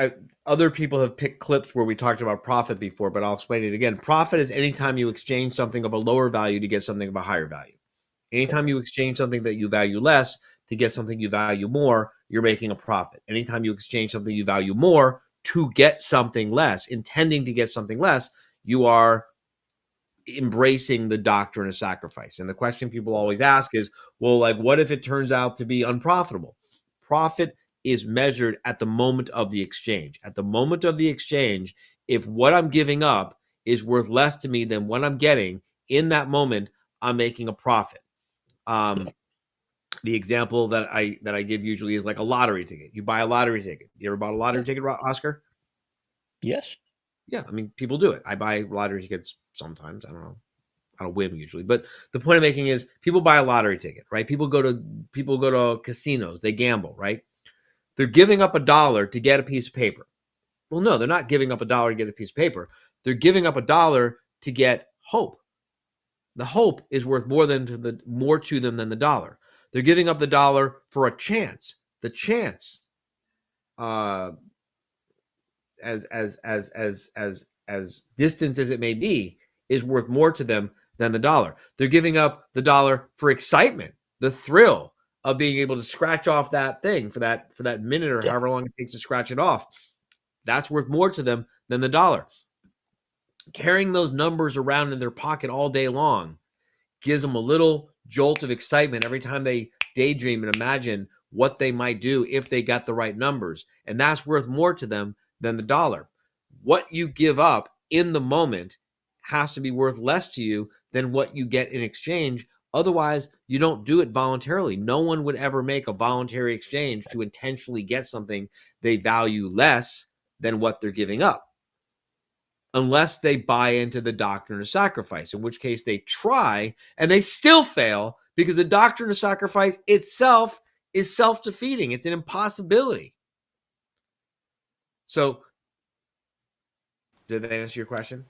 other people have picked clips where we talked about profit before, but I'll explain it again. Profit is anytime you exchange something of a lower value to get something of a higher value. Anytime you exchange something that you value less to get something you value more, you're making a profit. Anytime you exchange something you value more to get something less, intending to get something less, you are embracing the doctrine of sacrifice. And the question people always ask is, well, like, what if it turns out to be unprofitable? Profit is measured at the moment of the exchange. At the moment of the exchange, if what I'm giving up is worth less to me than what I'm getting, in that moment, I'm making a profit. The example that I give usually is like a lottery ticket. You buy a lottery ticket. You ever bought a lottery ticket, Oscar? Yes. Yeah, I mean, people do it. I buy lottery tickets sometimes. I don't know, on a whim usually. But the point I'm making is, people buy a lottery ticket, right? People go to casinos. They gamble, right? They're giving up $1 to get a piece of paper. Well, no, they're not giving up $1 to get a piece of paper. They're giving up $1 to get hope. The hope is worth more to them than the dollar. They're giving up the dollar for a chance. The chance, as distant as it may be, is worth more to them than the dollar. They're giving up the dollar for excitement, the thrill of being able to scratch off that thing for that minute or however long it takes to scratch it off. That's worth more to them than the dollar. Carrying those numbers around in their pocket all day long gives them a little jolt of excitement every time they daydream and imagine what they might do if they got the right numbers. And that's worth more to them than the dollar. What you give up in the moment has to be worth less to you than what you get in exchange. Otherwise, you don't do it voluntarily. No one would ever make a voluntary exchange to intentionally get something they value less than what they're giving up, unless they buy into the doctrine of sacrifice, in which case they try and they still fail, because the doctrine of sacrifice itself is self-defeating. It's an impossibility. So, did that answer your question?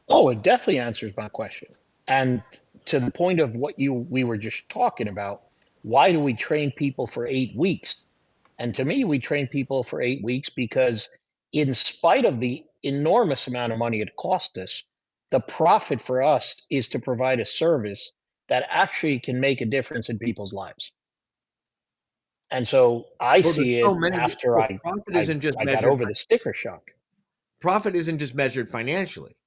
Oh, it definitely answers my question. And to the point of what we were just talking about, why do we train people for 8 weeks? And to me, we train people for 8 weeks because in spite of the enormous amount of money it cost us, the profit for us is to provide a service that actually can make a difference in people's lives. And so I Well, there's see so it many. after Well, profit isn't just I got measured. over the sticker shock. Profit isn't just measured financially,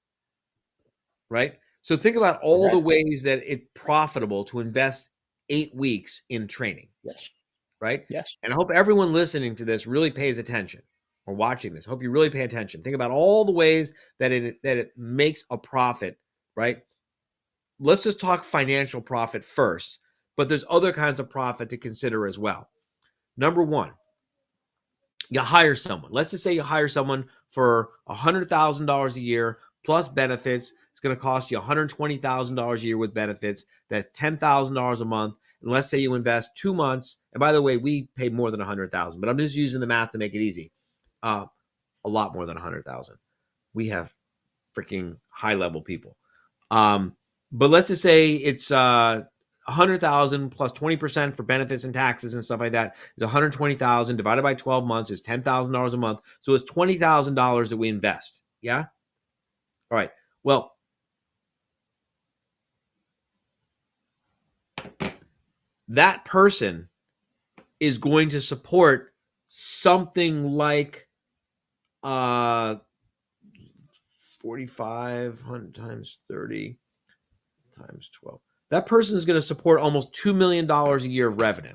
right? So think about all the Correct. ways that it's profitable to invest 8 weeks in training, Yes. right? Yes. And I hope everyone listening to this really pays attention or watching this. I hope you really pay attention. Think about all the ways that it makes a profit, right? Let's just talk financial profit first, but there's other kinds of profit to consider as well. Number one, you hire someone. Let's just say you hire someone for $100,000 a year plus benefits. It's going to cost you $120,000 a year with benefits. That's $10,000 a month. And let's say you invest 2 months. And by the way, we pay more than $100,000, but I'm just using the math to make it easy. A lot more than $100,000. We have freaking high level people. But let's just say it's 100,000 plus 20% for benefits and taxes and stuff like that is 120,000 divided by 12 months is $10,000 a month. So it's $20,000 that we invest. Yeah. All right. Well, that person is going to support something like 4,500 times 30 times 12. That person is going to support almost $2 million a year of revenue.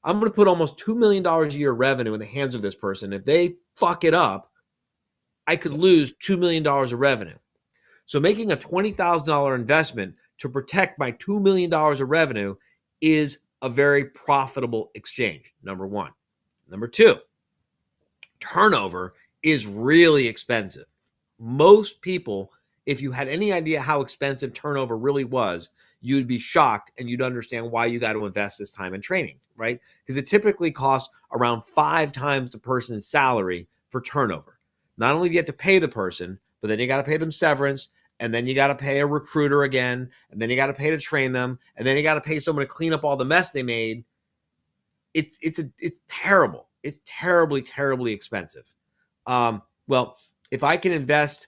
I'm going to put almost $2 million a year of revenue in the hands of this person. If they fuck it up, I could lose $2 million of revenue. So making a $20,000 investment to protect my $2 million of revenue is a very profitable exchange, number one. Number two, turnover is really expensive. Most people, if you had any idea how expensive turnover really was, you'd be shocked and you'd understand why you got to invest this time in training, right? Because it typically costs around 5 times the person's salary for turnover. Not only do you have to pay the person, but then you got to pay them severance, and then you got to pay a recruiter again, and then you got to pay to train them, and then you got to pay someone to clean up all the mess they made. It's terrible. It's terribly, terribly expensive. Well, if I can invest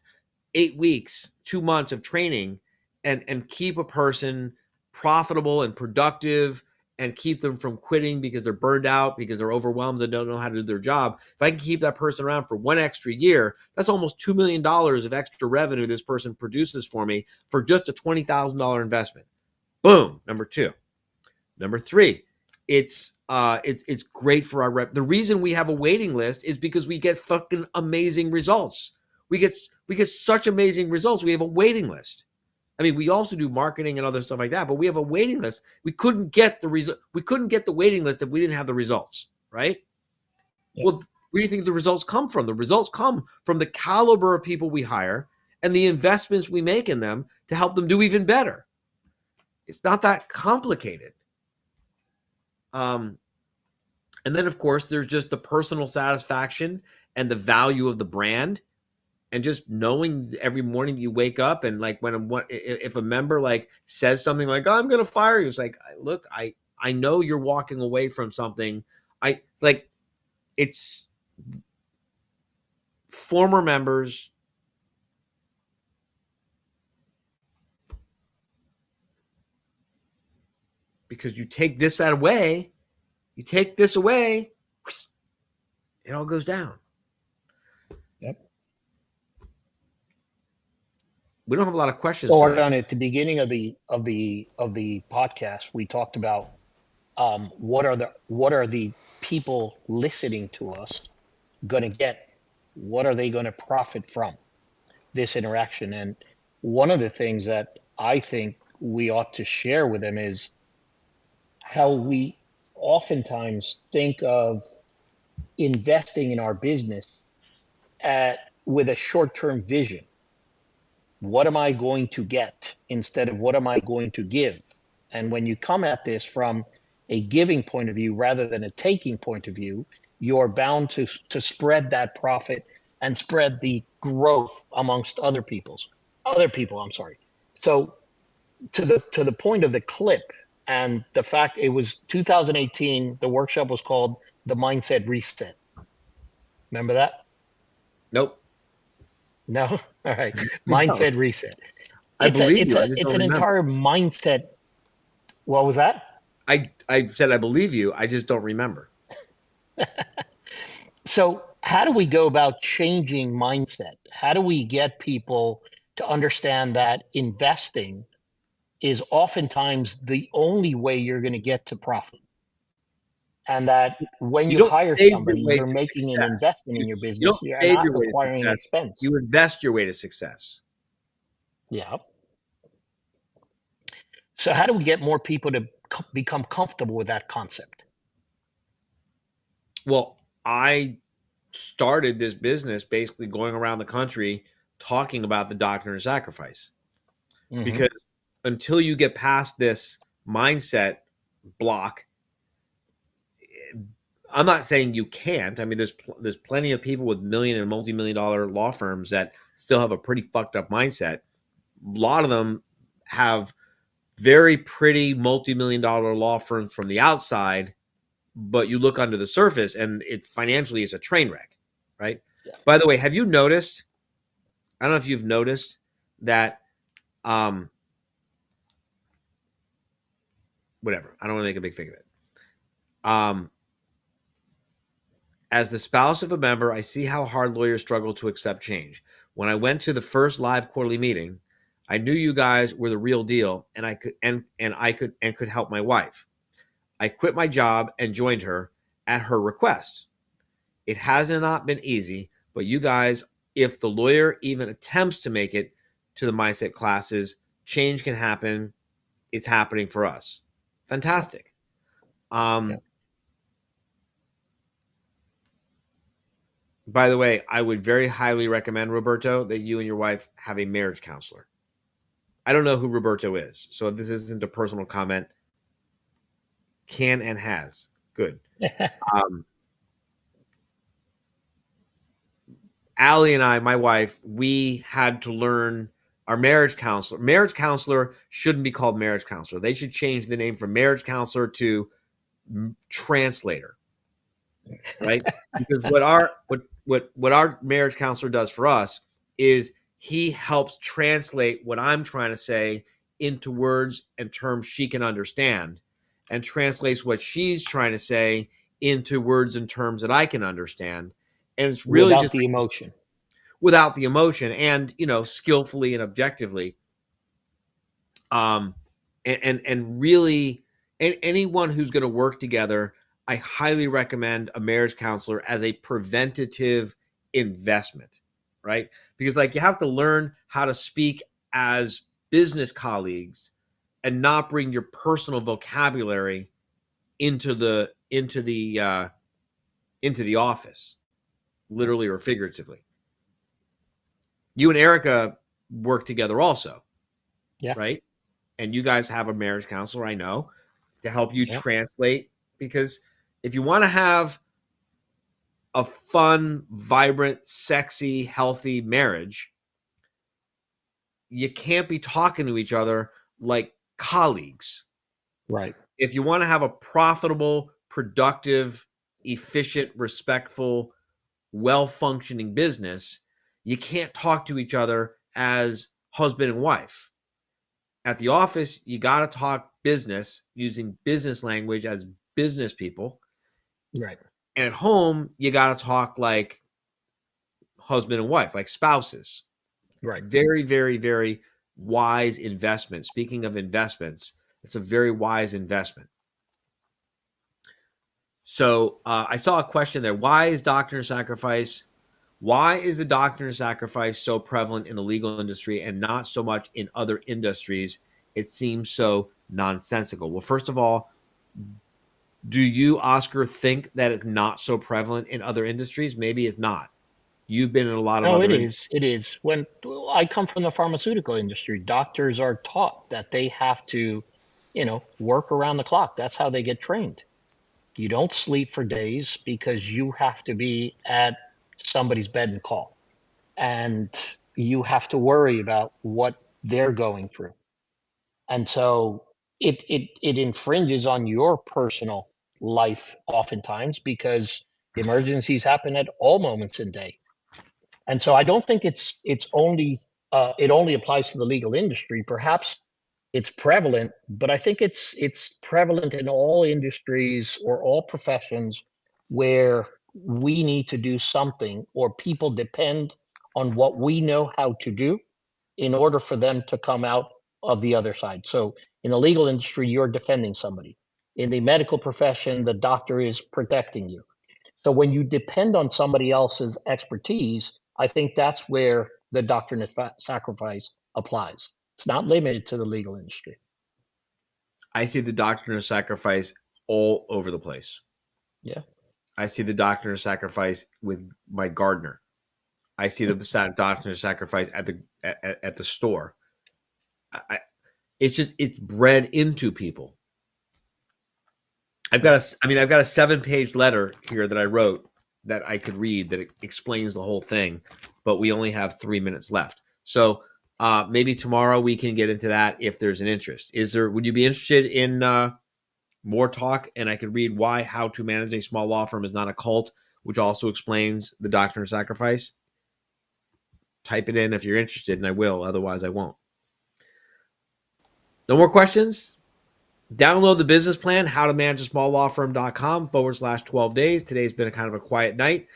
8 weeks, 2 months of training and keep a person profitable and productive and keep them from quitting because they're burned out, because they're overwhelmed, they don't know how to do their job. If I can keep that person around for 1 extra year, that's almost $2 million of extra revenue this person produces for me for just a $20,000 investment. Boom, number 2. Number 3, it's great for our rep. The reason we have a waiting list is because we get fucking amazing results. We get such amazing results. We have a waiting list. I mean, we also do marketing and other stuff like that, but we have a waiting list. We couldn't get the waiting list if we didn't have the results, right? Yeah. Well, where do you think the results come from? The results come from the caliber of people we hire and the investments we make in them to help them do even better. It's not that complicated. And then, of course, there's just the personal satisfaction and the value of the brand. And just knowing every morning you wake up and like if a member like says something like, "Oh, I'm going to fire you," it's like, look, I know you're walking away from something. It's former members because you take this away, it all goes down. Yep. We don't have a lot of questions. So, Ardon, at the beginning of the podcast, we talked about what are the people listening to us going to get? What are they going to profit from this interaction? And one of the things that I think we ought to share with them is how we oftentimes think of investing in our business with a short-term vision. What am I going to get instead of what am I going to give? And when you come at this from a giving point of view rather than a taking point of view, you're bound to spread that profit and spread the growth amongst other people. So to the point of the clip and the fact it was 2018, the workshop was called The Mindset Reset. Remember that? Nope. No? All right. No. Mindset reset. I It's believe you. I just it's don't an remember. entire mindset. What was that? I said I believe you. I just don't remember. So how do we go about changing mindset? How do we get people to understand that investing is oftentimes the only way you're going to get to profit? And that when You you don't hire save your somebody, way you're to making an success. investment in your You business. don't You're save not your way to acquiring an success. expense. You invest your way to success. Yeah. So how do we get more people to become comfortable with that concept? Well, I started this business basically going around the country talking about the doctrine of sacrifice. Mhm. Because until you get past this mindset block, I'm not saying you can't. I mean, there's plenty of people with million and multi-million dollar law firms that still have a pretty fucked up mindset. A lot of them have very pretty multi-million dollar law firms from the outside, but you look under the surface and it financially is a train wreck, right? Yeah. By the way, have you noticed? I don't know if you've noticed that. Whatever. I don't want to make a big thing of it. As the spouse of a member, I see how hard lawyers struggle to accept change. When I went to the first live quarterly meeting, I knew you guys were the real deal, and I could help my wife. I quit my job and joined her at her request. It has not been easy, but you guys, if the lawyer even attempts to make it to the mindset classes, change can happen. It's happening for us. Fantastic. By the way, I would very highly recommend, Roberto, that you and your wife have a marriage counselor. I don't know who Roberto is, so this isn't a personal comment. Can and has. Good. Allie and I, my wife, we had to learn our marriage counselor. Marriage counselor shouldn't be called marriage counselor. They should change the name from marriage counselor to translator, right? Because what our marriage counselor does for us is he helps translate what I'm trying to say into words and terms she can understand, and translates what she's trying to say into words and terms that I can understand. And it's really without just the emotion. Without the emotion, and skillfully and objectively. And really, and anyone who's going to work together, I highly recommend a marriage counselor as a preventative investment, right? Because you have to learn how to speak as business colleagues and not bring your personal vocabulary into the office, literally or figuratively. You and Erica work together also, Yeah. right? And you guys have a marriage counselor, I know, to help you translate. Because if you want to have a fun, vibrant, sexy, healthy marriage, you can't be talking to each other like colleagues. Right. If you want to have a profitable, productive, efficient, respectful, well-functioning business, you can't talk to each other as husband and wife. At the office, you got to talk business using business language as business people. Right. And at home, you got to talk like husband and wife, like spouses. Right. Very, very, very wise investment. Speaking of investments, it's a very wise investment. So I saw a question there. Why is doctrine of sacrifice? Why is the doctrine of sacrifice so prevalent in the legal industry and not so much in other industries? It seems so nonsensical. Well, first of all, do you, Oscar, think that it's not so prevalent in other industries? Maybe it's not. You've been in a lot of other industries. It is. When I come from the pharmaceutical industry, doctors are taught that they have to, work around the clock. That's how they get trained. You don't sleep for days because you have to be at somebody's beck and call. And you have to worry about what they're going through. And so it infringes on your personal life oftentimes because Emergencies happen at all moments in the day. And so I don't think it's only it only applies to the legal industry. Perhaps it's prevalent, but I think it's prevalent in all industries or all professions where we need to do something or people depend on what we know how to do in order for them to come out of the other side. So in the legal industry, you're defending somebody. In the medical profession, the doctor is protecting you. So when you depend on somebody else's expertise, I think that's where the doctrine of sacrifice applies. It's not limited to the legal industry. I see the doctrine of sacrifice all over the place. Yeah. I see the doctrine of sacrifice with my gardener. I see the doctrine of sacrifice at the store. It's bred into people. I've got a 7-page letter here that I wrote that I could read that explains the whole thing, but we only have 3 minutes left. So maybe tomorrow we can get into that if there's an interest. Would you be interested in more talk? And I could read why How to Manage a Small Law Firm is Not a Cult, which also explains the doctrine of sacrifice. Type it in if you're interested, and I will. Otherwise, I won't. No more questions? Download the business plan, howtomanageasmalllawfirm.com/12 days. Today's been a kind of a quiet night.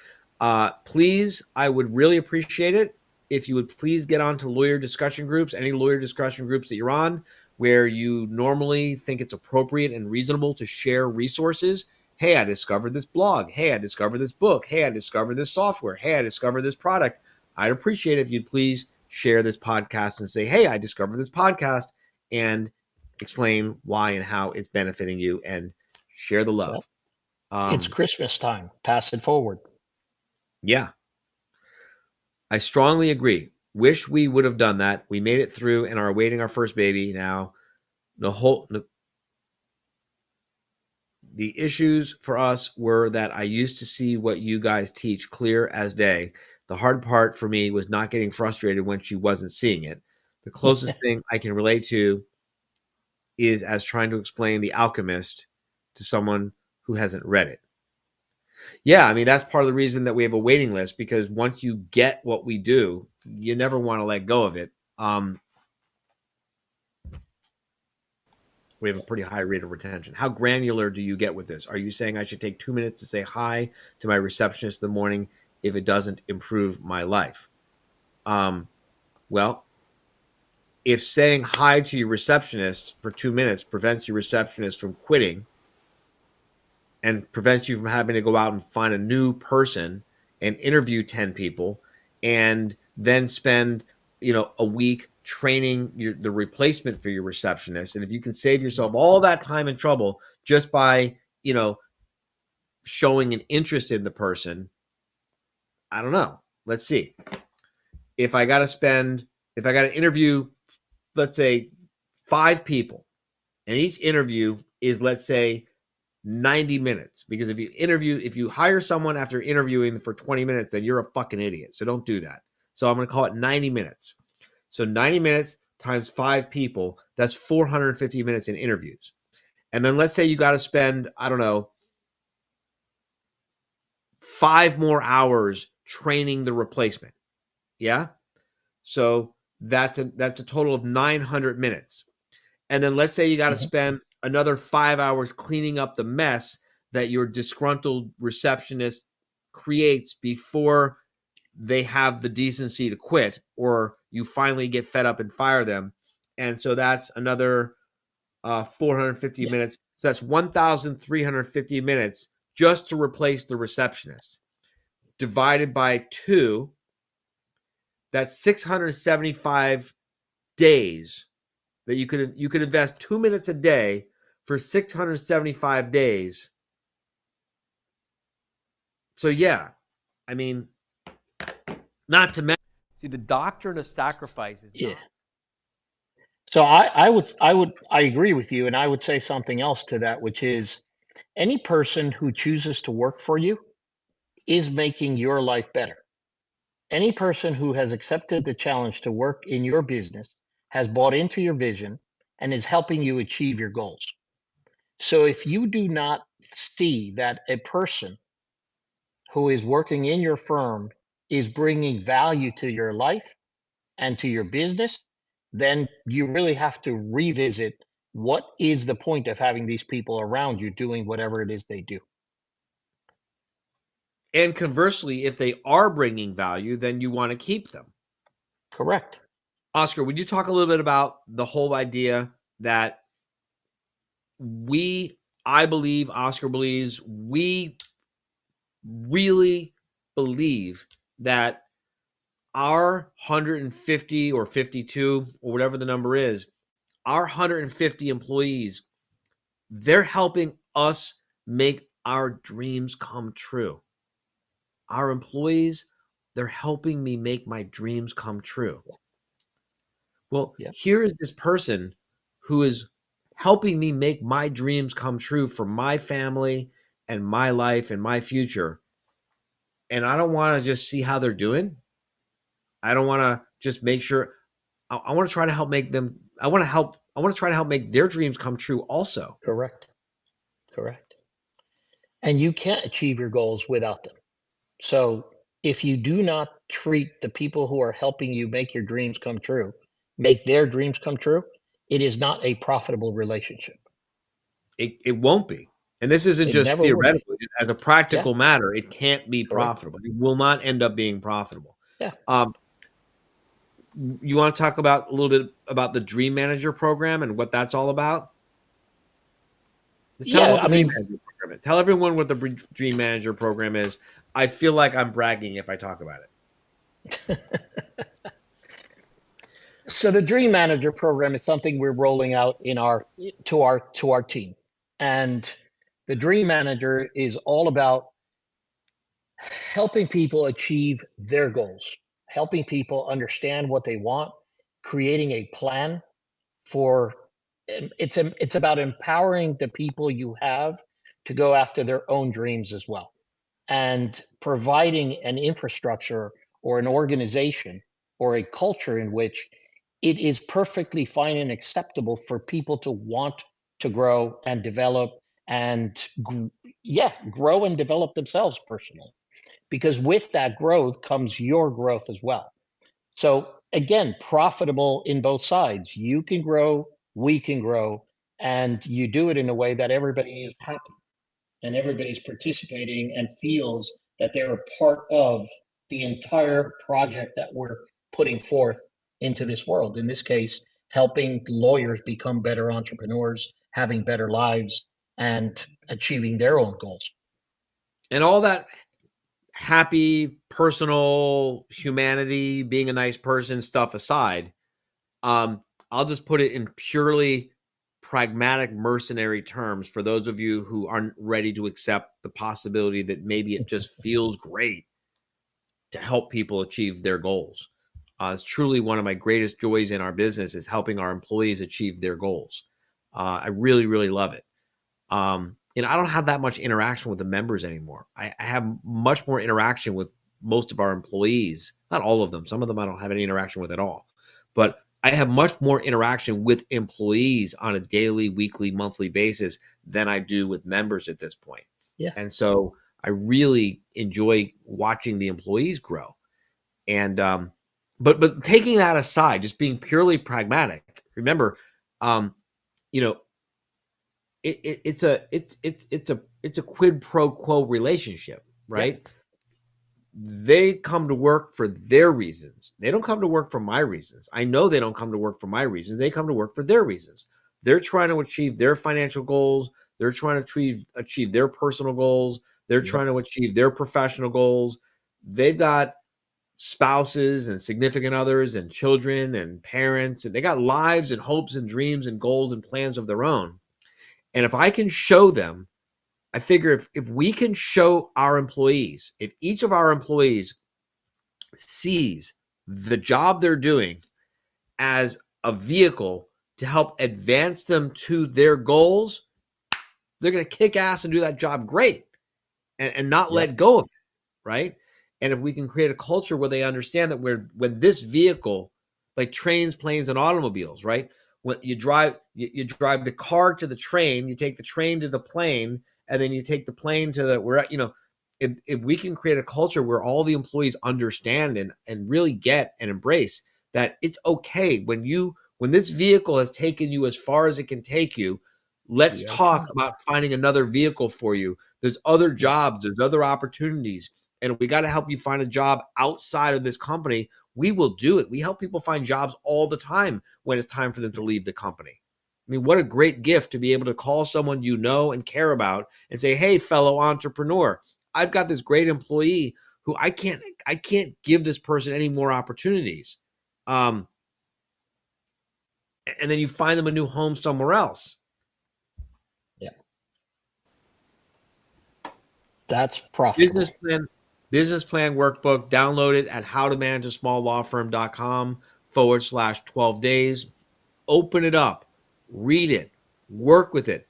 Please, I would really appreciate it if you would please get onto lawyer discussion groups, any lawyer discussion groups that you're on, where you normally think it's appropriate and reasonable to share resources. Hey, I discovered this blog. Hey, I discovered this book. Hey, I discovered this software. Hey, I discovered this product. I'd appreciate it if you'd please share this podcast and say, hey, I discovered this podcast, and explain why and how it's benefiting you, and share the love. It's Christmas time. Pass it forward. Yeah. I strongly agree. Wish we would have done that. We made it through and are awaiting our first baby now. The issues for us were that I used to see what you guys teach clear as day. The hard part for me was not getting frustrated when she wasn't seeing it. The closest thing I can relate to is as trying to explain The Alchemist to someone who hasn't read it. Yeah, I mean, that's part of the reason that we have a waiting list, because once you get what we do, you never want to let go of it. We have a pretty high rate of retention. How granular do you get with this? Are you saying I should take 2 minutes to say hi to my receptionist in the morning if it doesn't improve my life? Well, if saying hi to your receptionist for 2 minutes prevents your receptionist from quitting and prevents you from having to go out and find a new person and interview 10 people and then spend, a week training the replacement for your receptionist, and if you can save yourself all that time and trouble just by, showing an interest in the person, I don't know. Let's see. If I got to interview, let's say 5 people, and each interview is, let's say, 90 minutes, because if you hire someone after interviewing for 20 minutes, then you're a fucking idiot. So don't do that. So I'm going to call it 90 minutes. So 90 minutes times 5 people, that's 450 minutes in interviews. And then let's say you got to spend, 5 more hours training the replacement. Yeah. So that's a total of 900 minutes. And then let's say you got to spend another 5 hours cleaning up the mess that your disgruntled receptionist creates before they have the decency to quit, or you finally get fed up and fire them. And so that's another 450 minutes. So that's 1,350 minutes just to replace the receptionist. Divided by 2, that's 675 days that you could invest 2 minutes a day for 675 days. So yeah, I mean, not to mention. See, the doctrine of sacrifice is not. So I agree with you, and I would say something else to that, which is any person who chooses to work for you is making your life better. Any person who has accepted the challenge to work in your business has bought into your vision and is helping you achieve your goals. So if you do not see that a person who is working in your firm is bringing value to your life and to your business, then you really have to revisit what is the point of having these people around you doing whatever it is they do. And conversely, if they are bringing value, then you want to keep them. Correct. Oscar, would you talk a little bit about the whole idea that I believe, Oscar believes, we really believe that our 150 or 52 or whatever the number is, our 150 employees, they're helping us make our dreams come true. Our employees, they're helping me make my dreams come true. Well, here is this person who is helping me make my dreams come true for my family and my life and my future. And I don't want to just see how they're doing. I don't want to just make sure. I want to try to help make them. I want to try to help make their dreams come true also. Correct. And you can't achieve your goals without them. So if you do not treat the people who are helping you make your dreams come true, make their dreams come true, it is not a profitable relationship. It won't be. And this isn't just theoretical. As a practical matter, it can't be profitable. It will not end up being profitable. Yeah. You want to talk about a little bit about the Dream Manager program and what that's all about? Tell everyone what the Dream Manager program is. I feel like I'm bragging if I talk about it. So the Dream Manager program is something we're rolling out to our team. And the Dream Manager is all about helping people achieve their goals, helping people understand what they want, creating a plan for it's about empowering the people you have to go after their own dreams as well, and providing an infrastructure or an organization or a culture in which it is perfectly fine and acceptable for people to want to grow and develop and grow and develop themselves personally, because with that growth comes your growth as well. So again, profitable in both sides. You can grow, we can grow, and you do it in a way that everybody is happy and everybody's participating and feels that they're a part of the entire project that we're putting forth into this world. In this case, helping lawyers become better entrepreneurs, having better lives, and achieving their own goals. And all that happy, personal, humanity, being a nice person stuff aside, I'll just put it in purely pragmatic, mercenary terms for those of you who aren't ready to accept the possibility that maybe it just feels great to help people achieve their goals. It's truly one of my greatest joys in our business is helping our employees achieve their goals. I really, really love it. I don't have that much interaction with the members anymore. I have much more interaction with most of our employees. Not all of them. Some of them I don't have any interaction with at all. But I have much more interaction with employees on a daily, weekly, monthly basis than I do with members at this point. Yeah. And so I really enjoy watching the employees grow. And but taking that aside, just being purely pragmatic, remember, it's a quid pro quo relationship, right? Yeah. They come to work for their reasons. They don't come to work for my reasons. I know they don't come to work for my reasons. They come to work for their reasons. They're trying to achieve their financial goals. They're trying to achieve their personal goals. They're trying to achieve their professional goals. They've got spouses and significant others and children and parents, and they got lives and hopes and dreams and goals and plans of their own. And if I can show them, I figure if we can show our employees, if each of our employees sees the job they're doing as a vehicle to help advance them to their goals, they're going to kick ass and do that job great and not let go of it, right? And if we can create a culture where they understand that when this vehicle, like trains, planes, and automobiles, right? When you drive the car to the train, you take the train to the plane, and then you take the plane to if we can create a culture where all the employees understand and really get and embrace that it's okay when this vehicle has taken you as far as it can take you, let's talk about finding another vehicle for you. There's other jobs, there's other opportunities, and we got to help you find a job outside of this company. We will do it. We help people find jobs all the time when it's time for them to leave the company. I mean, what a great gift to be able to call someone you know and care about and say, hey, fellow entrepreneur, I've got this great employee who I can't give this person any more opportunities. And then you find them a new home somewhere else. Yeah. That's profitable. Business plan workbook, download it at howtomanageasmalllawfirm.com/12 days. Open it up, read it, work with it.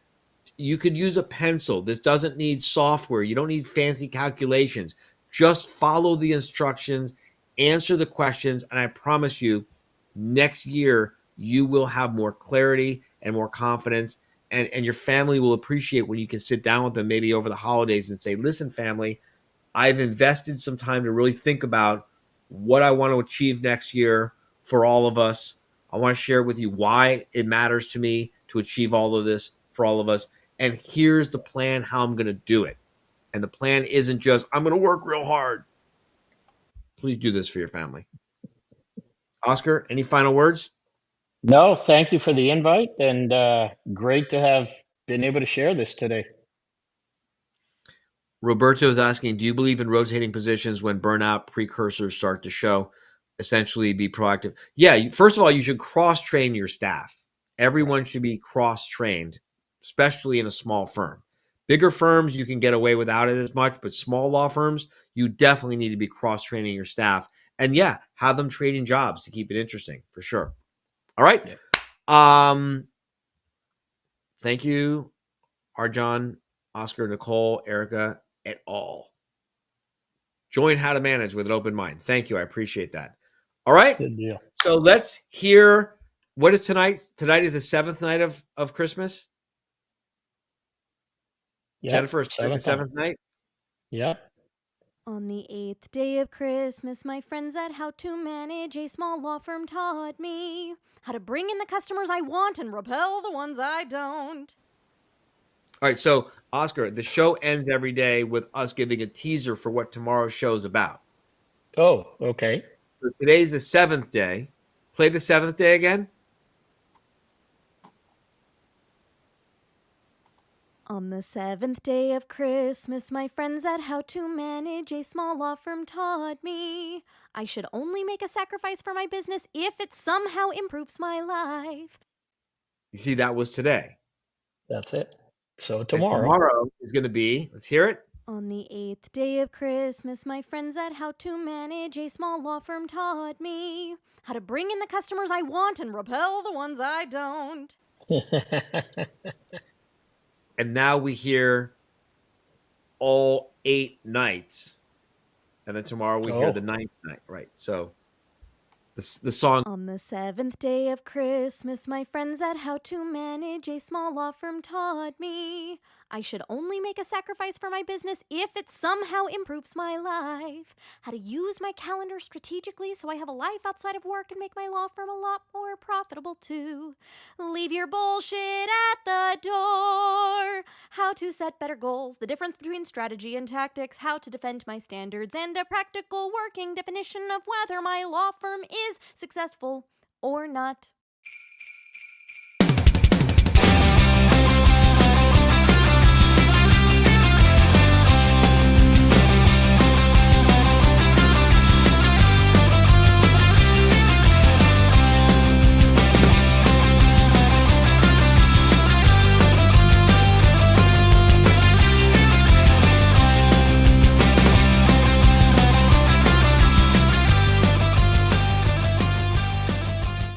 You could use a pencil. This doesn't need software. You don't need fancy calculations. Just follow the instructions, answer the questions, and I promise you, next year, you will have more clarity and more confidence, and your family will appreciate when you can sit down with them maybe over the holidays and say, listen, family, I've invested some time to really think about what I want to achieve next year for all of us. I want to share with you why it matters to me to achieve all of this for all of us. And here's the plan how I'm going to do it. And the plan isn't just, I'm going to work real hard. Please do this for your family. Oscar, any final words? No, thank you for the invite, and great to have been able to share this today. Roberto is asking, do you believe in rotating positions when burnout precursors start to show? Essentially be proactive. Yeah, first of all, you should cross-train your staff. Everyone should be cross-trained, especially in a small firm. Bigger firms, you can get away without it as much, but small law firms, you definitely need to be cross-training your staff. And yeah, have them trading jobs to keep it interesting, for sure. All right. Yeah. Thank you, Arjan, Oscar, Nicole, Erica, et al. Join How to Manage with an Open Mind. Thank you. I appreciate that. All right. Good deal. So let's hear, what is tonight? Tonight is the 7th night of Christmas. Yep, Jennifer, is the 7th night? Yep. On the 8th day of Christmas, my friends at How to Manage a Small Law Firm taught me how to bring in the customers I want and repel the ones I don't. All right, so Oscar, the show ends every day with us giving a teaser for what tomorrow's show is about. Oh, okay. So today's the 7th day. Play the 7th day again. On the 7th day of Christmas, my friends at How to Manage a Small Law Firm taught me I should only make a sacrifice for my business if it somehow improves my life. You see, that was today. That's it. So And tomorrow. tomorrow is going to be, let's hear it. On the 8th day of Christmas, my friends at How to Manage a Small Law Firm taught me how to bring in the customers I want and repel the ones I don't. And now we hear all 8 nights. And then tomorrow we hear the 9th night. Right. So the song. On the 7th day of Christmas, my friends at How to Manage a Small Law Firm taught me I should only make a sacrifice for my business if it somehow improves my life. How to use my calendar strategically so I have a life outside of work and make my law firm a lot more profitable too. Leave your bullshit at the door. How to set better goals, the difference between strategy and tactics, how to defend my standards, and a practical working definition of whether my law firm is successful or not.